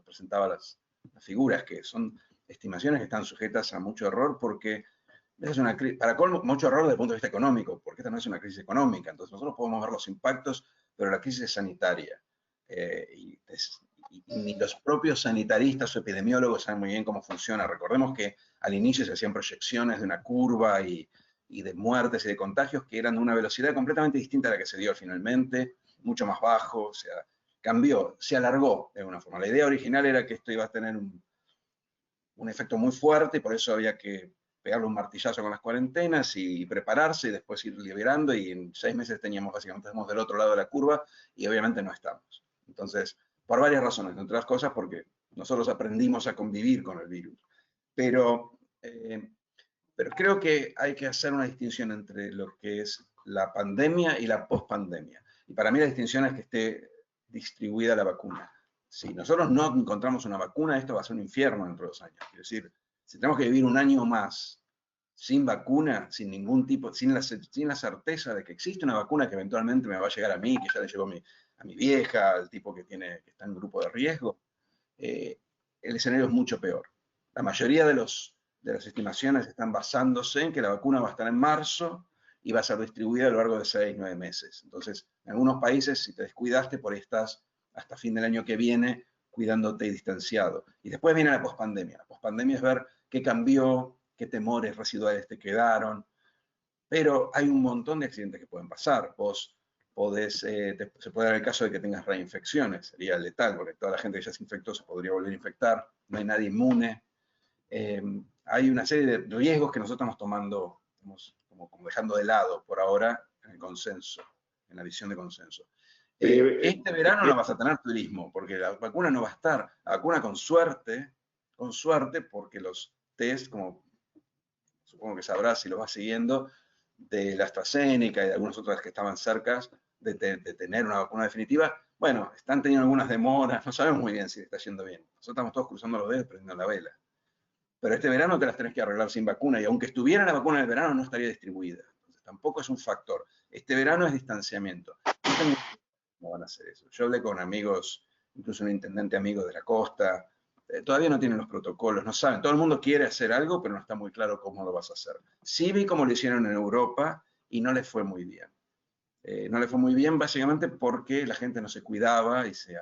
presentaba las figuras, que son estimaciones que están sujetas a mucho error, porque es para colmo, mucho error desde el punto de vista económico, porque esta no es una crisis económica. Entonces nosotros podemos ver los impactos, pero la crisis es sanitaria. Y ni los propios sanitaristas o epidemiólogos saben muy bien cómo funciona. Recordemos que al inicio se hacían proyecciones de una curva y de muertes y de contagios que eran de una velocidad completamente distinta a la que se dio finalmente, mucho más bajo, o sea, cambió, se alargó de alguna forma. La idea original era que esto iba a tener un efecto muy fuerte y por eso había que pegarle un martillazo con las cuarentenas y prepararse y después ir liberando, y en 6 meses básicamente estamos del otro lado de la curva y obviamente no estamos. Entonces, por varias razones, entre otras cosas porque nosotros aprendimos a convivir con el virus. Pero creo que hay que hacer una distinción entre lo que es la pandemia y la pospandemia. Y para mí la distinción es que esté distribuida la vacuna. Si nosotros no encontramos una vacuna, esto va a ser un infierno dentro de 2 años. Es decir, si tenemos que vivir un año más sin vacuna, sin ningún tipo, sin la certeza de que existe una vacuna que eventualmente me va a llegar a mí, que ya le llegó a mi vieja, al tipo que está en grupo de riesgo, el escenario es mucho peor. La mayoría de las estimaciones están basándose en que la vacuna va a estar en marzo y va a ser distribuida a lo largo de 6, 9 meses. Entonces, en algunos países, si te descuidaste, por ahí estás hasta fin del año que viene cuidándote y distanciado. Y después viene la pospandemia. La pospandemia es ver qué cambió, qué temores residuales te quedaron, pero hay un montón de accidentes que pueden pasar. Vos se puede dar el caso de que tengas reinfecciones, sería letal, porque toda la gente que ya se infectó se podría volver a infectar, no hay nadie inmune. Hay una serie de riesgos que nosotros estamos tomando, como dejando de lado por ahora en el consenso, en la visión de consenso. Este verano no vas a tener turismo, porque la vacuna no va a estar. La vacuna con suerte, porque los test, como supongo que sabrás si lo vas siguiendo, de la AstraZeneca y de algunas otras que estaban cerca de tener una vacuna definitiva, bueno, están teniendo algunas demoras, no sabemos muy bien si está yendo bien. Nosotros estamos todos cruzando los dedos, prendiendo la vela. pero este verano te las tenés que arreglar sin vacuna, y aunque estuviera la vacuna en el verano, no estaría distribuida. Entonces, tampoco es un factor. Este verano es distanciamiento. No van a hacer eso. Yo hablé con amigos, incluso un intendente amigo de la costa, todavía no tienen los protocolos, no saben. Todo el mundo quiere hacer algo, pero no está muy claro cómo lo vas a hacer. Sí vi cómo lo hicieron en Europa y no les fue muy bien. No les fue muy bien básicamente porque la gente no se cuidaba y se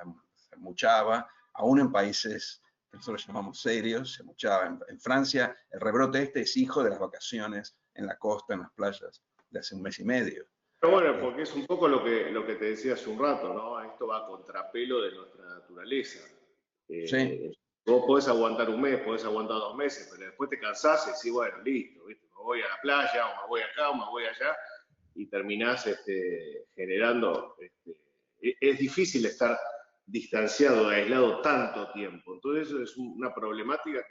amuchaba, aún en países que nosotros llamamos serios, se amuchaba. En Francia, el rebrote este es hijo de las vacaciones en la costa, en las playas, de hace un mes y medio. Pero bueno, porque es un poco lo que te decía hace un rato, ¿no? Esto va a contrapelo de nuestra naturaleza. Sí, Eh, Vos podés aguantar un mes, podés aguantar 2 meses, pero después te cansás y decís, bueno, listo, ¿viste? Me voy a la playa, o me voy acá, o me voy allá, y terminás generando. Es difícil estar distanciado, aislado tanto tiempo. Entonces, eso es una problemática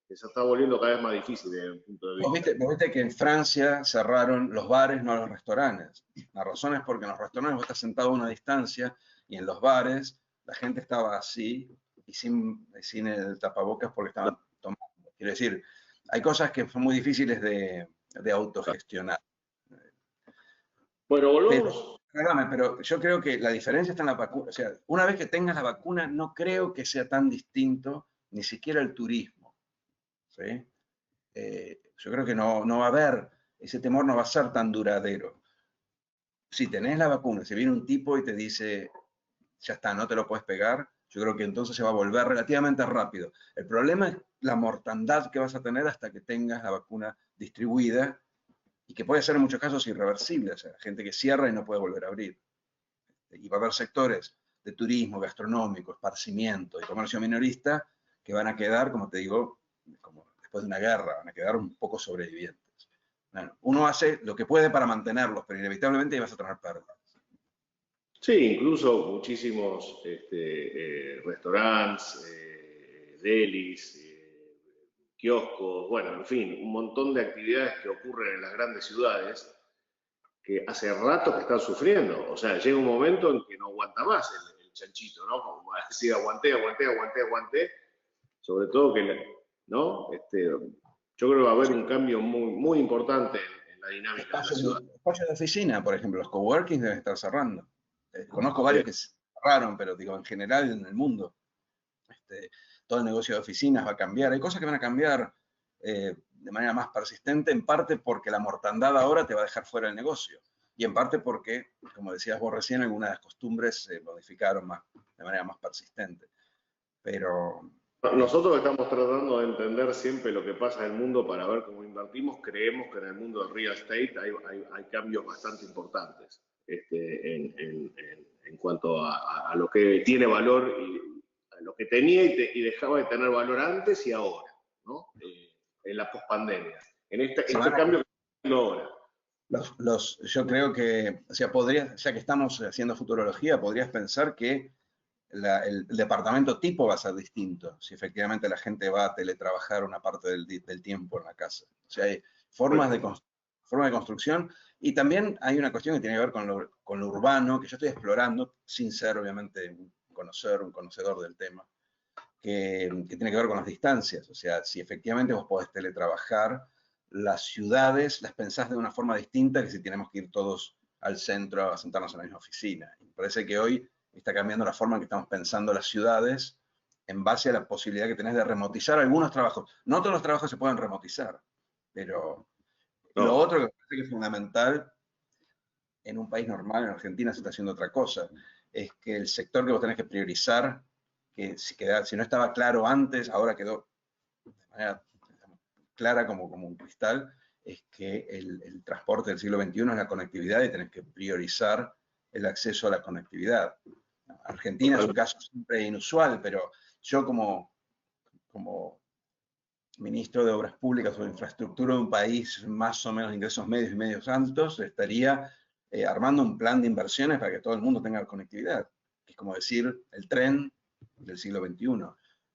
que se está volviendo cada vez más difícil desde mi punto de vista. vos viste que en Francia cerraron los bares, no los restaurantes. La razón es porque en los restaurantes vos estás sentado a una distancia y en los bares la gente estaba así y sin el tapabocas porque estaban tomando. Quiero decir, hay cosas que son muy difíciles de autogestionar. Bueno, Pero, volvamos. pero yo creo que la diferencia está en la vacuna. O sea, una vez que tengas la vacuna, no creo que sea tan distinto ni siquiera el turismo. ¿Sí? Yo creo que no va a haber, ese temor no va a ser tan duradero. Si tenés la vacuna, si viene un tipo y te dice, ya está, no te lo puedes pegar, yo creo que entonces se va a volver relativamente rápido. El problema es la mortandad que vas a tener hasta que tengas la vacuna distribuida y que puede ser en muchos casos irreversible, o sea, gente que cierra y no puede volver a abrir. Y va a haber sectores de turismo, gastronómico, esparcimiento y comercio minorista que van a quedar, como te digo, como después de una guerra, van a quedar un poco sobrevivientes. Bueno, uno hace lo que puede para mantenerlos, pero inevitablemente vas a tener pérdidas. Sí, incluso muchísimos restaurantes, delis, kioscos, bueno, en fin, un montón de actividades que ocurren en las grandes ciudades que hace rato que están sufriendo. O sea, llega un momento en que no aguanta más el chanchito, ¿no? Como va a decir, aguanté, aguanté, aguanté, aguanté. Sobre todo que, ¿no? Yo creo que va a haber un cambio muy, muy importante en la dinámica de la ciudad. Espacios de oficina, por ejemplo, los coworkings deben estar cerrando. Conozco Sí. varios que cerraron, pero digo, en general en el mundo, este, todo el negocio de oficinas va a cambiar. Hay cosas que van a cambiar de manera más persistente, en parte porque la mortandad ahora te va a dejar fuera del negocio, y en parte porque, como decías vos recién, algunas de las costumbres se modificaron más, de manera más persistente. Pero Nosotros estamos tratando de entender siempre lo que pasa en el mundo para ver cómo invertimos. Creemos que en el mundo del real estate hay cambios bastante importantes en cuanto a lo que tiene valor y a lo que tenía y dejaba de tener valor antes y ahora, ¿no? En la pospandemia. se Este van a, cambio que estamos viendo ahora. yo creo que, o sea, ya que estamos haciendo futurología, podrías pensar que el departamento tipo va a ser distinto, si efectivamente la gente va a teletrabajar una parte del tiempo en la casa. O sea, hay formas formas de construcción, y también hay una cuestión que tiene que ver con lo urbano, que yo estoy explorando, sin ser obviamente un conocedor del tema, que tiene que ver con las distancias. O sea, si efectivamente vos podés teletrabajar, las ciudades las pensás de una forma distinta que si tenemos que ir todos al centro a sentarnos en la misma oficina. Y me parece que hoy está cambiando la forma en que estamos pensando las ciudades en base a la posibilidad que tenés de remotizar algunos trabajos. No todos los trabajos se pueden remotizar, pero lo No, otro que me parece que es fundamental en un país normal, en Argentina se está haciendo otra cosa, es que el sector que vos tenés que priorizar, que si no estaba claro antes, ahora quedó de manera clara como un cristal, es que el transporte del siglo XXI es la conectividad y tenés que priorizar el acceso a la conectividad. Argentina es un totalmente. caso siempre inusual, pero yo como ministro de Obras Públicas o de Infraestructura de un país más o menos de ingresos medios y medios altos, estaría armando un plan de inversiones para que todo el mundo tenga conectividad, que es como decir el tren del siglo XXI.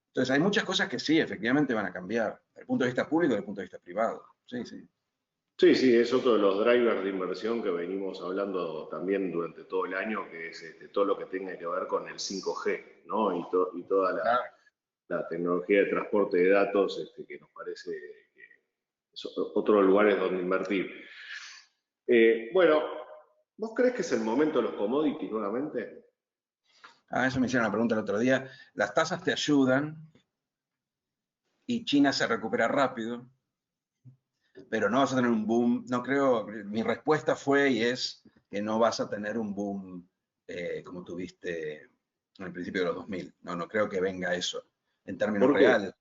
Entonces hay muchas cosas que sí, efectivamente van a cambiar, desde el punto de vista público y desde el punto de vista privado. Sí, sí. Sí, sí, es otro de los drivers de inversión que venimos hablando también durante todo el año, que es todo lo que tenga que ver con el 5G, ¿no? Y toda Claro. la tecnología de transporte de datos que nos parece que son otros lugares donde invertir. Bueno, ¿vos crees que es el momento de los commodities nuevamente? Eso me hicieron la pregunta el otro día. Las tasas te ayudan y China se recupera rápido, pero no vas a tener un boom. No creo, mi respuesta fue y es que no vas a tener un boom como tuviste en el principio de los 2000. No creo que venga eso en términos ¿Por qué? reales.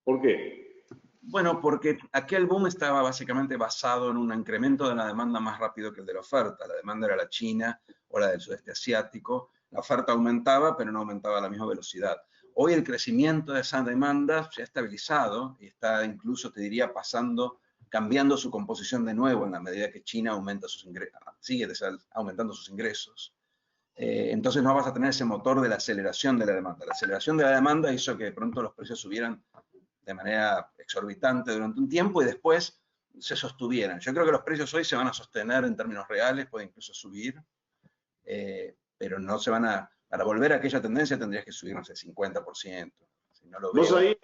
¿Por qué? Bueno, porque aquel boom estaba básicamente basado en un incremento de la demanda más rápido que el de la oferta. La demanda era la china o la del sudeste asiático. La oferta aumentaba, pero no aumentaba a la misma velocidad. Hoy el crecimiento de esa demanda se ha estabilizado y está incluso, te diría, cambiando su composición de nuevo en la medida que China aumenta sus ingresos, sigue aumentando sus ingresos. Entonces no vas a tener ese motor de la aceleración de la demanda. La aceleración de la demanda hizo que de pronto los precios subieran de manera exorbitante durante un tiempo y después se sostuvieran. Yo creo que los precios hoy se van a sostener en términos reales, pueden incluso subir, pero no se van a... Para volver a aquella tendencia tendrías que subir, no sé, 50%. Si no lo Vos veo. ahí,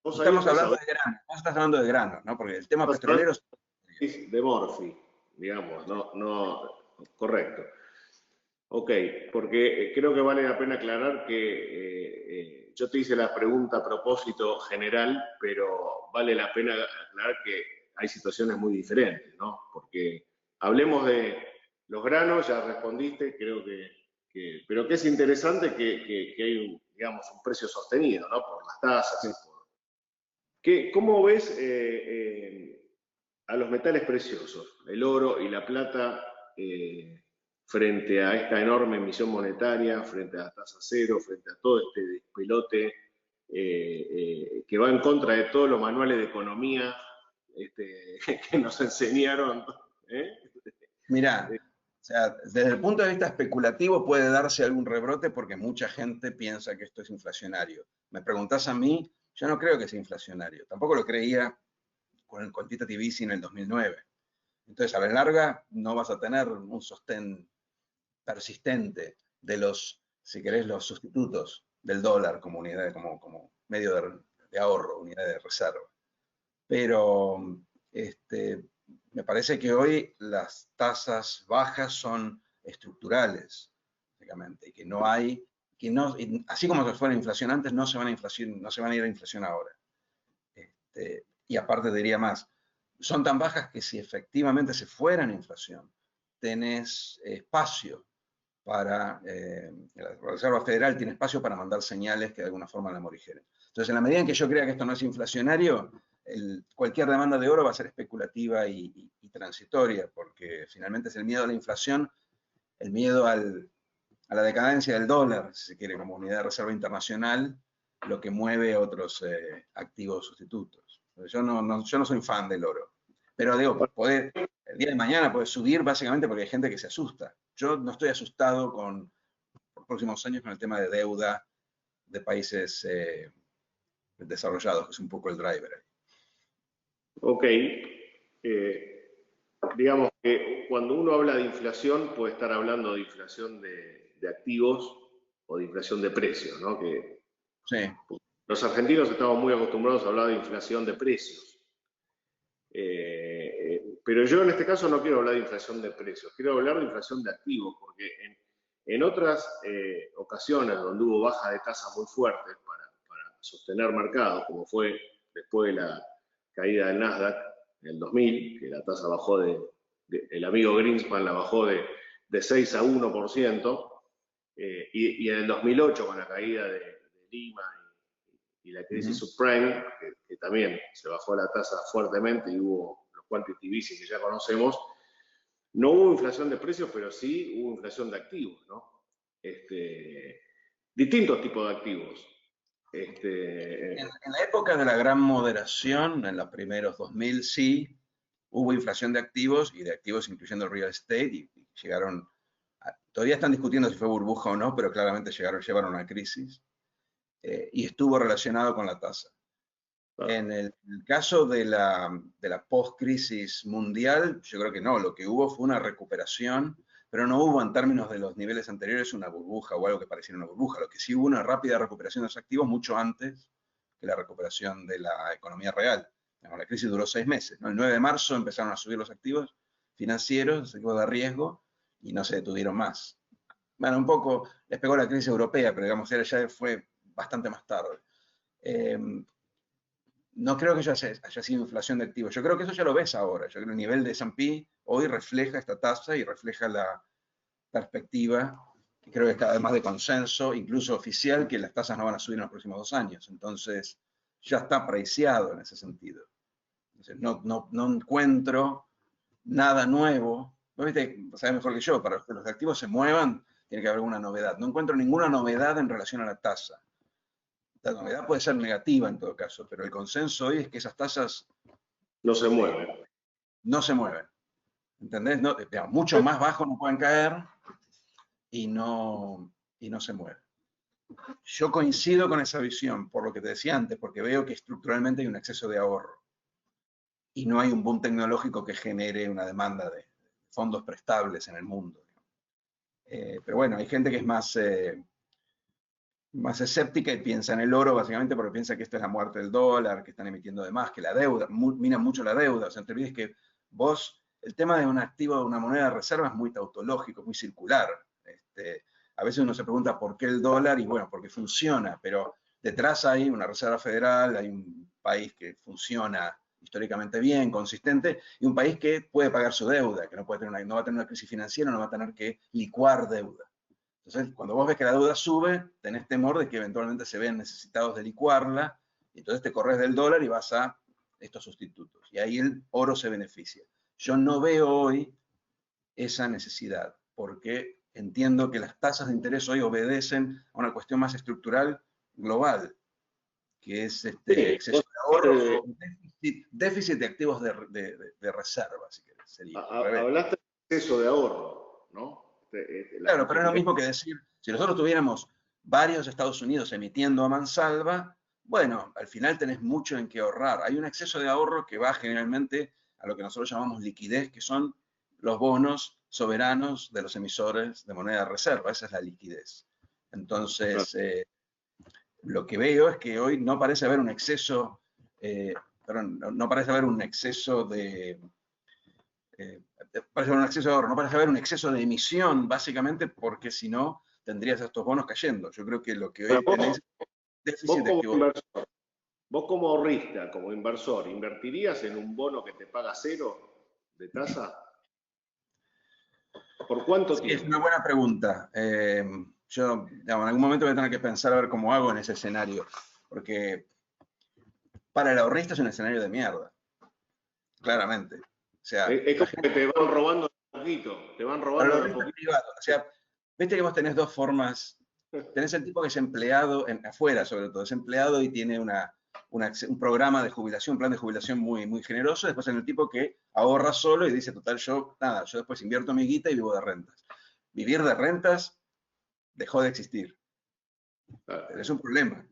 Estamos estás hablando de grano, vos estás hablando de grano, ¿no? Porque el tema petrolero... de Morphy, digamos, correcto. Ok, porque creo que vale la pena aclarar que yo te hice la pregunta a propósito general, pero vale la pena aclarar que hay situaciones muy diferentes, ¿no? Porque hablemos de los granos, ya respondiste, creo pero que es interesante que hay digamos, un precio sostenido, ¿no? Por las tasas. Sí. ¿Cómo ves a los metales preciosos, el oro y la plata, frente a esta enorme emisión monetaria, frente a la tasa cero, frente a todo este despelote que va en contra de todos los manuales de economía que nos enseñaron? Mirá, o sea, desde el punto de vista especulativo puede darse algún rebrote porque mucha gente piensa que esto es inflacionario. Me preguntás a mí, yo no creo que sea inflacionario. Tampoco lo creía con el quantitative easing en el 2009. Entonces, a la larga, no vas a tener un sostén persistente de los, si querés, los sustitutos del dólar como unidad, como medio de ahorro, unidad de reserva. Pero me parece que hoy las tasas bajas son estructurales, básicamente, y que no hay, así como se fueron inflacionantes, no se van a ir a inflación ahora. Y aparte diría más, son tan bajas que si efectivamente se fueran a inflación, tenés espacio para, la Reserva Federal tiene espacio para mandar señales que de alguna forma la morigeren. Entonces, en la medida en que yo crea que esto no es inflacionario, cualquier demanda de oro va a ser especulativa y transitoria, porque finalmente es el miedo a la inflación, el miedo a la decadencia del dólar, si se quiere, como unidad de reserva internacional, lo que mueve otros activos sustitutos. Yo no soy fan del oro, pero digo, el día de mañana puede subir básicamente porque hay gente que se asusta. Yo no estoy asustado por los próximos años con el tema de deuda de países desarrollados, que es un poco el driver ahí. Ok. Digamos que cuando uno habla de inflación puede estar hablando de inflación de activos o de inflación de precios, ¿no? Sí. Los argentinos estamos muy acostumbrados a hablar de inflación de precios. Pero yo en este caso no quiero hablar de inflación de precios, quiero hablar de inflación de activos, porque en otras ocasiones donde hubo baja de tasas muy fuertes para sostener mercados, como fue después de la caída del Nasdaq en el 2000, que la tasa bajó el amigo Greenspan la bajó de 6 a 1%, y en el 2008 con la caída de Lima y la crisis subprime, que también se bajó la tasa fuertemente y hubo los quantitative easing que ya conocemos, no hubo inflación de precios, pero sí hubo inflación de activos, ¿no? Distintos tipos de activos. En la época de la gran moderación, en los primeros 2000, sí, hubo inflación de activos y de activos incluyendo el real estate y llegaron, todavía están discutiendo si fue burbuja o no, pero claramente llevaron a una crisis y estuvo relacionado con la tasa. En el caso de la post-crisis mundial, yo creo que no, lo que hubo fue una recuperación, pero no hubo en términos de los niveles anteriores una burbuja o algo que pareciera una burbuja. Lo que sí hubo una rápida recuperación de los activos mucho antes que la recuperación de la economía real. La crisis duró 6 meses, ¿no? El 9 de marzo empezaron a subir los activos financieros, los activos de riesgo, y no se detuvieron más. Bueno, un poco les pegó la crisis europea, pero digamos, ya fue bastante más tarde. No creo que haya sido inflación de activos. Yo creo que eso ya lo ves ahora. Yo creo que el nivel de S&P hoy refleja esta tasa y refleja la perspectiva, que creo que es cada vez más de consenso, incluso oficial, que las tasas no van a subir en los próximos 2 años. Entonces, ya está apreciado en ese sentido. Entonces, no encuentro nada nuevo. Vos viste, sabés mejor que yo, para que los activos se muevan, tiene que haber alguna novedad. No encuentro ninguna novedad en relación a la tasa. La novedad puede ser negativa en todo caso, pero el consenso hoy es que esas tasas no se mueven. No se mueven. ¿Entendés? No, digamos, mucho más bajo no pueden caer y no se mueven. Yo coincido con esa visión, por lo que te decía antes, porque veo que estructuralmente hay un exceso de ahorro y no hay un boom tecnológico que genere una demanda de fondos prestables en el mundo. Pero bueno, hay gente que es más escéptica y piensa en el oro básicamente porque piensa que esto es la muerte del dólar, que están emitiendo de más, que la deuda, miran mucho la deuda. O sea, te olvides que el tema de un activo, de una moneda de reserva es muy tautológico, muy circular. A veces uno se pregunta por qué el dólar y bueno, porque funciona, pero detrás hay una reserva federal, hay un país que funciona históricamente bien, consistente, y un país que puede pagar su deuda, que no va a tener una crisis financiera, no va a tener que licuar deuda. Entonces, cuando vos ves que la deuda sube, tenés temor de que eventualmente se vean necesitados de licuarla, y entonces te corres del dólar y vas a estos sustitutos. Y ahí el oro se beneficia. Yo no veo hoy esa necesidad, porque entiendo que las tasas de interés hoy obedecen a una cuestión más estructural global, que es exceso de ahorro, déficit de activos de reserva, si querés. Sería, hablaste de exceso de ahorro, ¿no? Claro, pero es lo mismo que decir, si nosotros tuviéramos varios Estados Unidos emitiendo a mansalva, bueno, al final tenés mucho en qué ahorrar. Hay un exceso de ahorro que va generalmente a lo que nosotros llamamos liquidez, que son los bonos soberanos de los emisores de moneda de reserva. Esa es la liquidez. Entonces, lo que veo es que hoy no parece haber un exceso, no parece haber un exceso de... parece haber un exceso de ahorro, no parece haber un exceso de emisión, básicamente porque si no, tendrías estos bonos cayendo. Yo creo que lo que hoy tenés es déficit de activos. Vos como ahorrista, como inversor, ¿invertirías en un bono que te paga 0 de tasa? ¿Por cuánto tiempo? Es una buena pregunta. Yo, digamos, en algún momento voy a tener que pensar a ver cómo hago en ese escenario, porque para el ahorrista es un escenario de mierda, claramente. O sea, es como que te van robando un poquito, te van robando un poquito. Privado. O sea, viste que vos tenés dos formas. Tenés el tipo que es empleado, afuera sobre todo, es empleado y tiene un programa de jubilación, un plan de jubilación muy, muy generoso. Después en el tipo que ahorra solo y dice, total, yo después invierto mi guita y vivo de rentas. Vivir de rentas dejó de existir. Es un problema.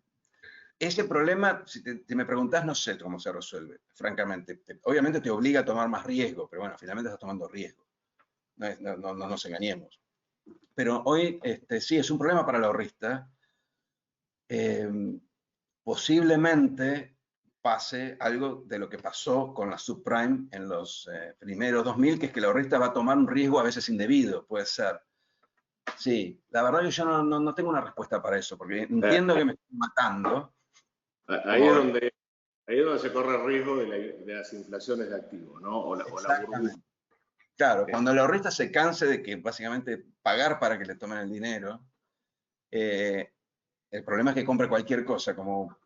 Ese problema, si me preguntás, no sé cómo se resuelve, francamente. Obviamente te obliga a tomar más riesgo, pero bueno, finalmente estás tomando riesgo. No nos engañemos. Pero hoy sí es un problema para el ahorrista. Posiblemente pase algo de lo que pasó con la subprime en los primeros 2000, que es que el ahorrista va a tomar un riesgo a veces indebido, puede ser. Sí, la verdad que yo no tengo una respuesta para eso, porque entiendo que me estoy matando. Ahí es donde se corre el riesgo de las inflaciones de activos, ¿no? O la burbuja. Claro, cuando el ahorrista se canse de que básicamente pagar para que le tomen el dinero, el problema es que compre cualquier cosa, como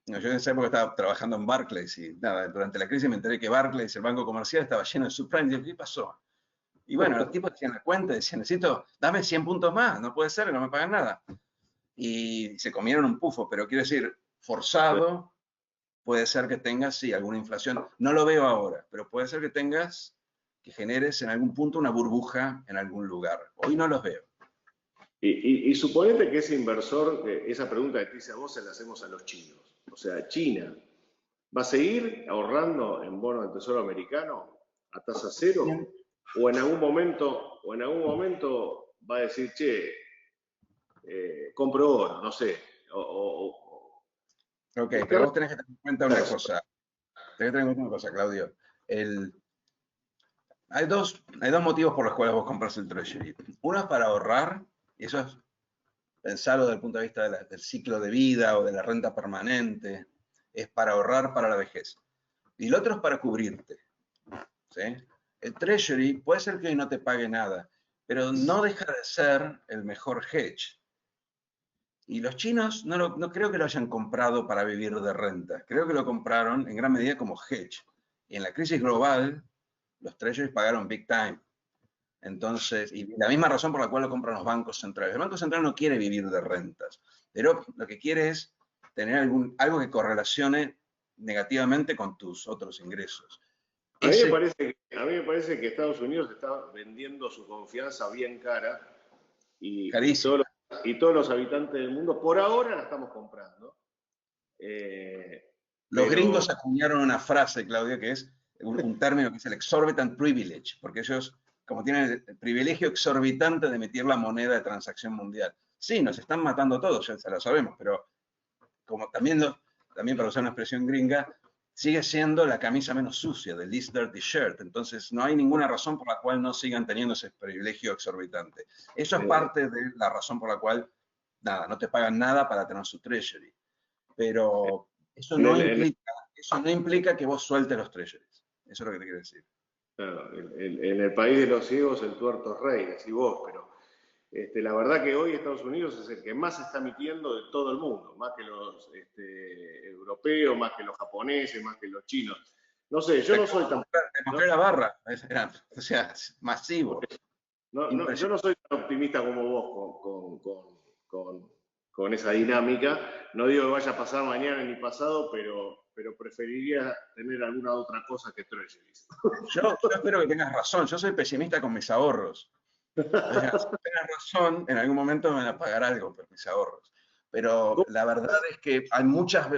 yo en esa época estaba trabajando en Barclays y nada, durante la crisis me enteré que Barclays, el banco comercial, estaba lleno de subprime. Y dije, ¿qué pasó? Y bueno, los tipos hacían la cuenta y decían, dame 100 puntos más, no puede ser, no me pagan nada. Y se comieron un pufo, pero quiero decir, forzado, puede ser que tengas, sí, alguna inflación. No lo veo ahora, pero puede ser que generes en algún punto una burbuja en algún lugar. Hoy no los veo. Y suponete que ese inversor, esa pregunta que te hice a vos, se la hacemos a los chinos. O sea, China, ¿va a seguir ahorrando en bonos del Tesoro americano a tasa cero? ¿O en algún momento va a decir, che, compro oro, no sé? Ok, pero vos tenés que tener en cuenta una cosa. Tenés que tener en cuenta una cosa, Claudio. Hay dos motivos por los cuales vos compras el Treasury. Uno es para ahorrar, y eso es pensarlo desde el punto de vista del ciclo de vida o de la renta permanente. Es para ahorrar para la vejez. Y el otro es para cubrirte. ¿Sí? El Treasury puede ser que hoy no te pague nada, pero no deja de ser el mejor hedge. Y los chinos no creo que lo hayan comprado para vivir de renta. Creo que lo compraron en gran medida como hedge. Y en la crisis global, los treasuries pagaron big time. Entonces, y la misma razón por la cual lo compran los bancos centrales. El Banco Central no quiere vivir de rentas, pero lo que quiere es tener algo que correlacione negativamente con tus otros ingresos. A mí me parece que Estados Unidos está vendiendo su confianza bien cara y Carísimo. todos los habitantes del mundo por ahora la estamos comprando. Los Pero gringos acuñaron una frase, Claudio, que es un término que es el exorbitant privilege, porque ellos, como tienen el privilegio exorbitante de emitir la moneda de transacción mundial. Sí, nos están matando todos, ya lo sabemos, pero como también para usar una expresión gringa, sigue siendo la camisa menos sucia, the least dirty shirt. Entonces, no hay ninguna razón por la cual no sigan teniendo ese privilegio exorbitante. Eso es parte de la razón por la cual, nada, no te pagan nada para tener su treasury. Pero eso en no el, implica que vos sueltes los treasuries. Eso es lo que te quiero decir. claro, en el país de los ciegos el tuerto es rey, decís vos, pero la verdad que hoy Estados Unidos es el que más se está emitiendo de todo el mundo, más que los europeos, más que los japoneses, más que los chinos. No sé, yo no soy tan... Te mostré la barra, o sea, masivo. Yo no soy tan optimista como vos con esa dinámica. No digo que vaya a pasar mañana ni pasado, pero preferiría tener alguna otra cosa que treasuries. Yo espero que tengas razón. Yo soy pesimista con mis ahorros. O sea, si tengas razón, en algún momento me van a pagar algo por mis ahorros. Pero la verdad es que hay muchas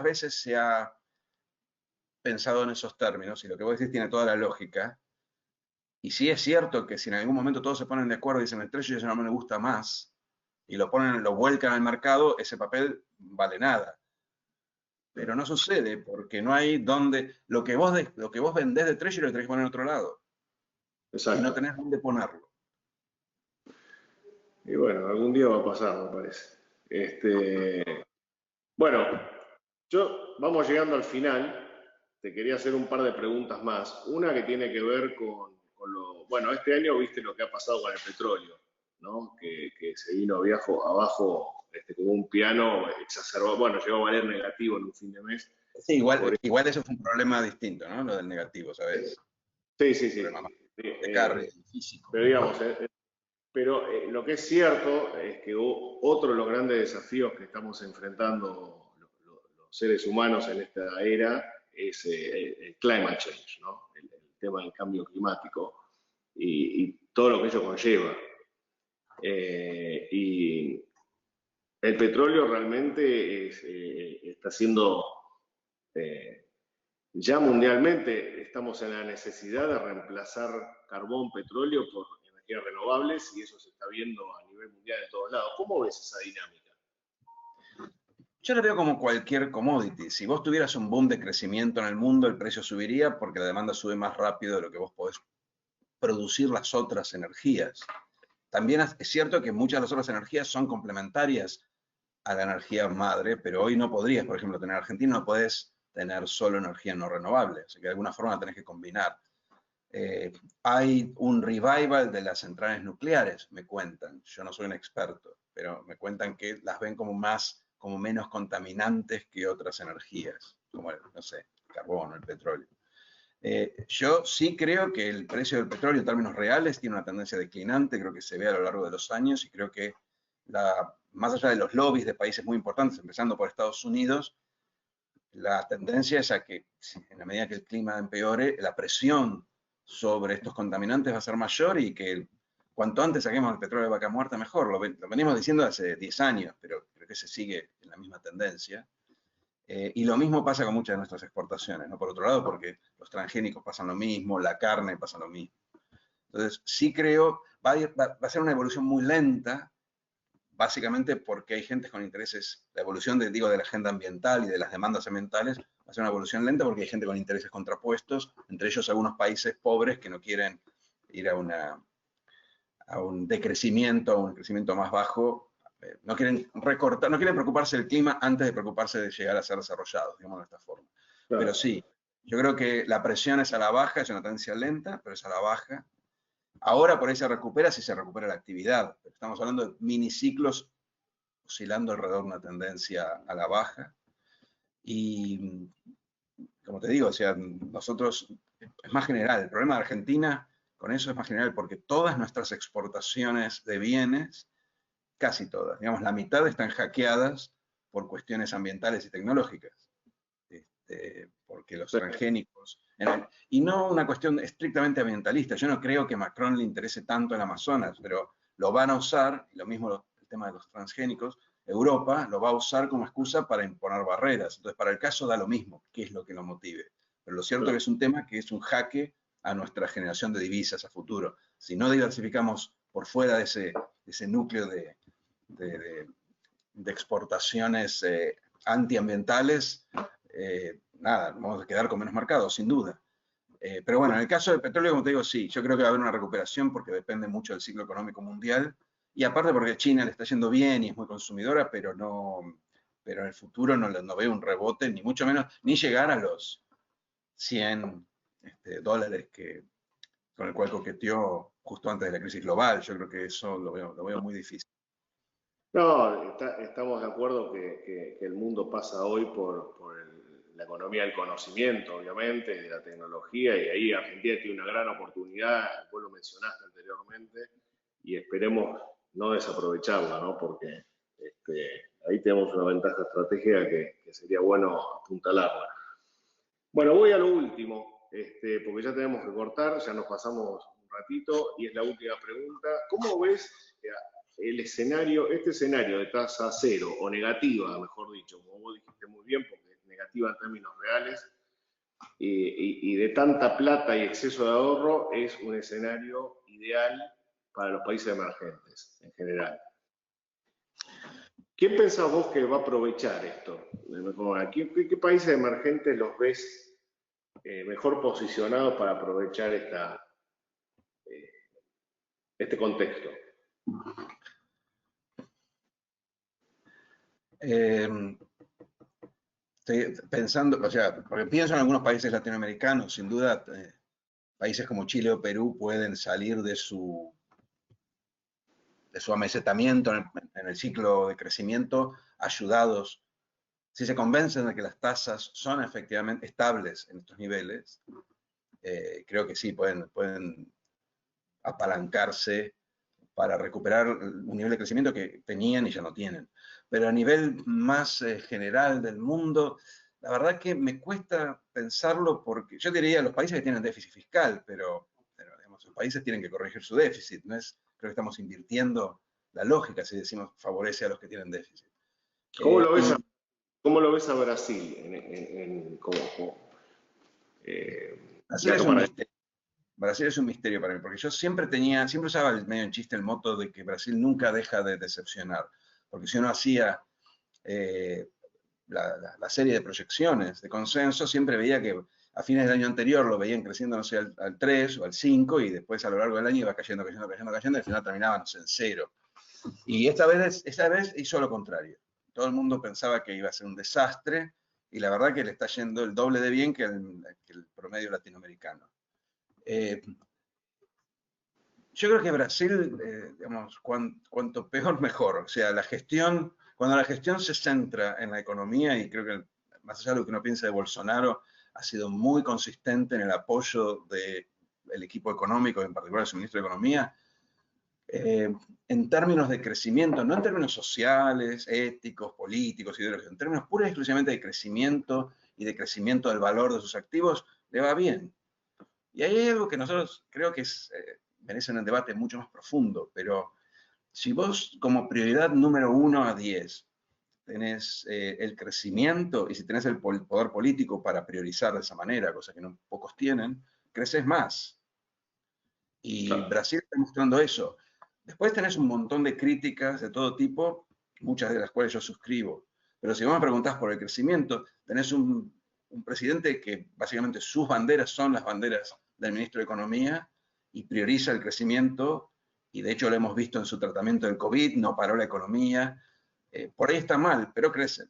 veces se ha pensado en esos términos, y lo que vos decís tiene toda la lógica. Y sí es cierto que si en algún momento todos se ponen de acuerdo y dicen el treasury ya no me gusta más, y lo vuelcan al mercado, ese papel vale nada. Pero no sucede porque no hay donde, lo que vos vendés de treasury lo tenés que poner en otro lado. Exacto. Y no tenés dónde ponerlo. Y bueno, algún día va a pasar, me parece. Bueno, vamos llegando al final. Te quería hacer un par de preguntas más. Una que tiene que ver bueno, este año viste lo que ha pasado con el petróleo, ¿no? Que se vino abajo como un piano exacerbado. Bueno, llegó a valer negativo en un fin de mes. Sí, igual eso fue un problema distinto, ¿no? Lo del negativo, ¿sabes? Sí. De carry, físico. Pero digamos, lo que es cierto es que otro de los grandes desafíos que estamos enfrentando los seres humanos en esta era es el climate change, ¿no? El tema del cambio climático y todo lo que ello conlleva. Y el petróleo realmente está siendo, ya mundialmente estamos en la necesidad de reemplazar carbón, petróleo por energías renovables y eso se está viendo a nivel mundial en todos lados. ¿Cómo ves esa dinámica? Yo lo veo como cualquier commodity. Si vos tuvieras un boom de crecimiento en el mundo, el precio subiría porque la demanda sube más rápido de lo que vos podés producir las otras energías. También es cierto que muchas de las otras energías son complementarias a la energía madre, pero hoy no podrías, por ejemplo, tener Argentina, no podés tener solo energía no renovable, así que de alguna forma tenés que combinar. Hay un revival de las centrales nucleares, me cuentan. Yo no soy un experto, pero me cuentan que las ven como menos contaminantes que otras energías, como, no sé, el carbón o el petróleo. Yo sí creo que el precio del petróleo en términos reales tiene una tendencia declinante, creo que se ve a lo largo de los años y creo que más allá de los lobbies de países muy importantes, empezando por Estados Unidos, la tendencia es a que en la medida que el clima empeore, la presión sobre estos contaminantes va a ser mayor y que cuanto antes saquemos el petróleo de vaca muerta, mejor. Lo venimos diciendo hace 10 años, pero creo que se sigue en la misma tendencia. Y lo mismo pasa con muchas de nuestras exportaciones, ¿no? Por otro lado, porque los transgénicos pasan lo mismo, la carne pasa lo mismo. Entonces, sí creo, va a ser una evolución muy lenta, básicamente porque hay gente con intereses, la evolución de la agenda ambiental y de las demandas ambientales va a ser una evolución lenta porque hay gente con intereses contrapuestos, entre ellos algunos países pobres que no quieren ir a un decrecimiento, a un crecimiento más bajo, no quieren recortar, no quieren preocuparse del clima antes de preocuparse de llegar a ser desarrollados, digamos de esta forma. Claro. Pero sí, yo creo que la presión es a la baja, es una tendencia lenta, pero es a la baja. Ahora por ahí se recupera si se recupera la actividad. Estamos hablando de miniciclos oscilando alrededor de una tendencia a la baja. Y como te digo, o sea, nosotros, es más general, el problema de Argentina con eso es más general porque todas nuestras exportaciones de bienes, casi todas, digamos, la mitad están hackeadas por cuestiones ambientales y tecnológicas. Porque los transgénicos, y no una cuestión estrictamente ambientalista, yo no creo que a Macron le interese tanto el Amazonas, pero lo van a usar, y lo mismo el tema de los transgénicos, Europa lo va a usar como excusa para imponer barreras. Entonces, para el caso da lo mismo, qué es lo que lo motive. Pero lo cierto es que es un tema que es un jaque a nuestra generación de divisas a futuro. Si no diversificamos por fuera de ese núcleo de exportaciones antiambientales, nada, vamos a quedar con menos mercados, sin duda. Pero bueno, en el caso del petróleo, como te digo, sí, yo creo que va a haber una recuperación porque depende mucho del ciclo económico mundial, y aparte porque China le está yendo bien y es muy consumidora, pero en el futuro no veo un rebote, ni mucho menos, ni llegar a los 100 dólares con el cual coqueteó justo antes de la crisis global. Yo creo que eso lo veo muy difícil. No, estamos de acuerdo que el mundo pasa hoy por la economía del conocimiento, obviamente, de la tecnología, y ahí Argentina tiene una gran oportunidad, vos lo mencionaste anteriormente, y esperemos no desaprovecharla, ¿no? Porque ahí tenemos una ventaja estratégica que sería bueno apuntalarla. Bueno, voy a lo último, porque ya tenemos que cortar, ya nos pasamos un ratito, y es la última pregunta. ¿Cómo ves el escenario, este escenario de tasa cero o negativa, mejor dicho, como vos dijiste muy bien, porque es negativa en términos reales, y de tanta plata y exceso de ahorro, es un escenario ideal para los países emergentes en general? ¿Quién pensás vos que va a aprovechar esto? ¿Qué países emergentes los ves mejor posicionados para aprovechar este contexto? Estoy pensando, o sea, porque pienso en algunos países latinoamericanos, sin duda, países como Chile o Perú pueden salir de su amesetamiento en el ciclo de crecimiento, ayudados, si se convencen de que las tasas son efectivamente estables en estos niveles, creo que sí, pueden apalancarse para recuperar un nivel de crecimiento que tenían y ya no tienen. Pero a nivel más general del mundo, la verdad que me cuesta pensarlo porque yo diría los países que tienen déficit fiscal, pero digamos, los países tienen que corregir su déficit, no es, creo que estamos invirtiendo la lógica si decimos favorece a los que tienen déficit. ¿Cómo lo ves a Brasil? Brasil es un misterio para mí, porque yo siempre usaba medio en chiste el moto de que Brasil nunca deja de decepcionar, porque si uno hacía la serie de proyecciones de consenso, siempre veía que a fines del año anterior lo veían creciendo, no sé, al 3 o al 5, y después a lo largo del año iba cayendo, y al final terminaban en 0. Y esta vez hizo lo contrario. Todo el mundo pensaba que iba a ser un desastre, y la verdad que le está yendo el doble de bien que el promedio latinoamericano. Yo creo que Brasil, digamos, cuanto peor mejor. O sea, cuando la gestión se centra en la economía, y creo que más allá de lo que uno piensa de Bolsonaro, ha sido muy consistente en el apoyo del equipo económico, en particular su ministro de Economía, en términos de crecimiento, no en términos sociales, éticos, políticos, ideológicos, en términos pura y exclusivamente de crecimiento y de crecimiento del valor de sus activos, le va bien. Y ahí hay algo que nosotros creo que merece un debate mucho más profundo, pero si vos como prioridad número 1 a 10 tenés el crecimiento, y si tenés el poder político para priorizar de esa manera, cosa que no pocos tienen, creces más. Y Brasil está mostrando eso. Después tenés un montón de críticas de todo tipo, muchas de las cuales yo suscribo. Pero si vos me preguntás por el crecimiento, tenés un presidente que básicamente sus banderas son las banderas del ministro de Economía y prioriza el crecimiento, y de hecho lo hemos visto en su tratamiento del COVID, no paró la economía. Por ahí está mal, pero crece.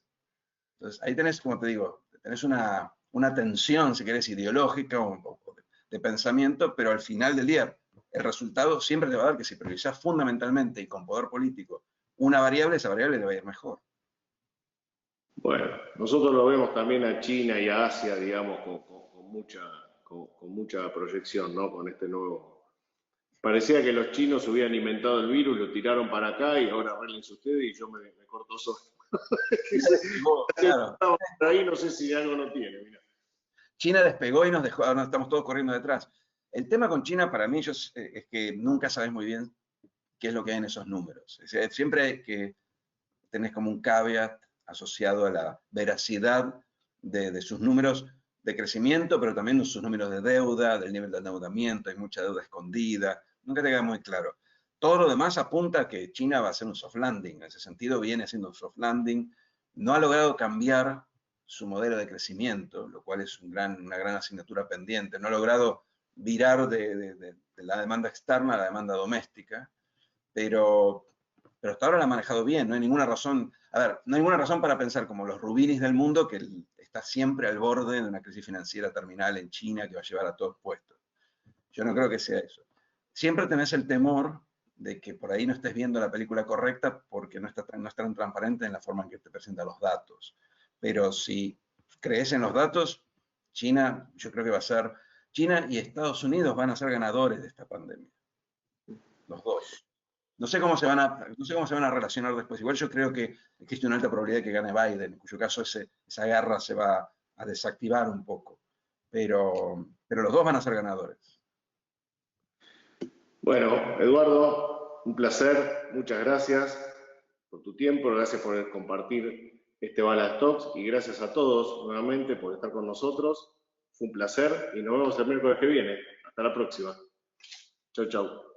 Entonces ahí tenés, como te digo, tenés una tensión, si querés, ideológica o de pensamiento, pero al final del día el resultado siempre te va a dar que si priorizás fundamentalmente y con poder político una variable, esa variable le va a ir mejor. Bueno, nosotros lo vemos también a China y a Asia, digamos, con mucha proyección, ¿no? Con este nuevo. Parecía que los chinos hubieran inventado el virus, lo tiraron para acá y ahora arreglense ustedes y yo me corto solo. Claro. Por ahí no sé si algo no tiene, mira. China despegó y nos dejó, ahora estamos todos corriendo detrás. El tema con China para mí es que nunca sabes muy bien qué es lo que hay en esos números. Es decir, siempre hay que tenés como un caveat asociado a la veracidad de sus números de crecimiento, pero también de sus números de deuda, del nivel de endeudamiento, hay mucha deuda escondida, nunca te queda muy claro. Todo lo demás apunta a que China va a hacer un soft landing, en ese sentido viene haciendo un soft landing, no ha logrado cambiar su modelo de crecimiento, lo cual es una gran asignatura pendiente, no ha logrado virar de la demanda externa a la demanda doméstica, pero hasta ahora la ha manejado bien, no hay ninguna razón, a ver, no hay ninguna razón para pensar como los Rubinis del mundo, que está siempre al borde de una crisis financiera terminal en China que va a llevar a todos puestos. Yo no creo que sea eso. Siempre tenés el temor de que por ahí no estés viendo la película correcta porque no es tan transparente en la forma en que te presenta los datos. Pero si crees en los datos, China, yo creo que va a ser, China y Estados Unidos van a ser ganadores de esta pandemia. Los dos. No sé cómo se van a relacionar después. Igual yo creo que existe una alta probabilidad de que gane Biden, en cuyo caso esa guerra se va a desactivar un poco. Pero los dos van a ser ganadores. Bueno, Eduardo, un placer, muchas gracias por tu tiempo, gracias por compartir este Bala Stocks y gracias a todos nuevamente por estar con nosotros. Fue un placer y nos vemos el miércoles que viene. Hasta la próxima. Chau, chau.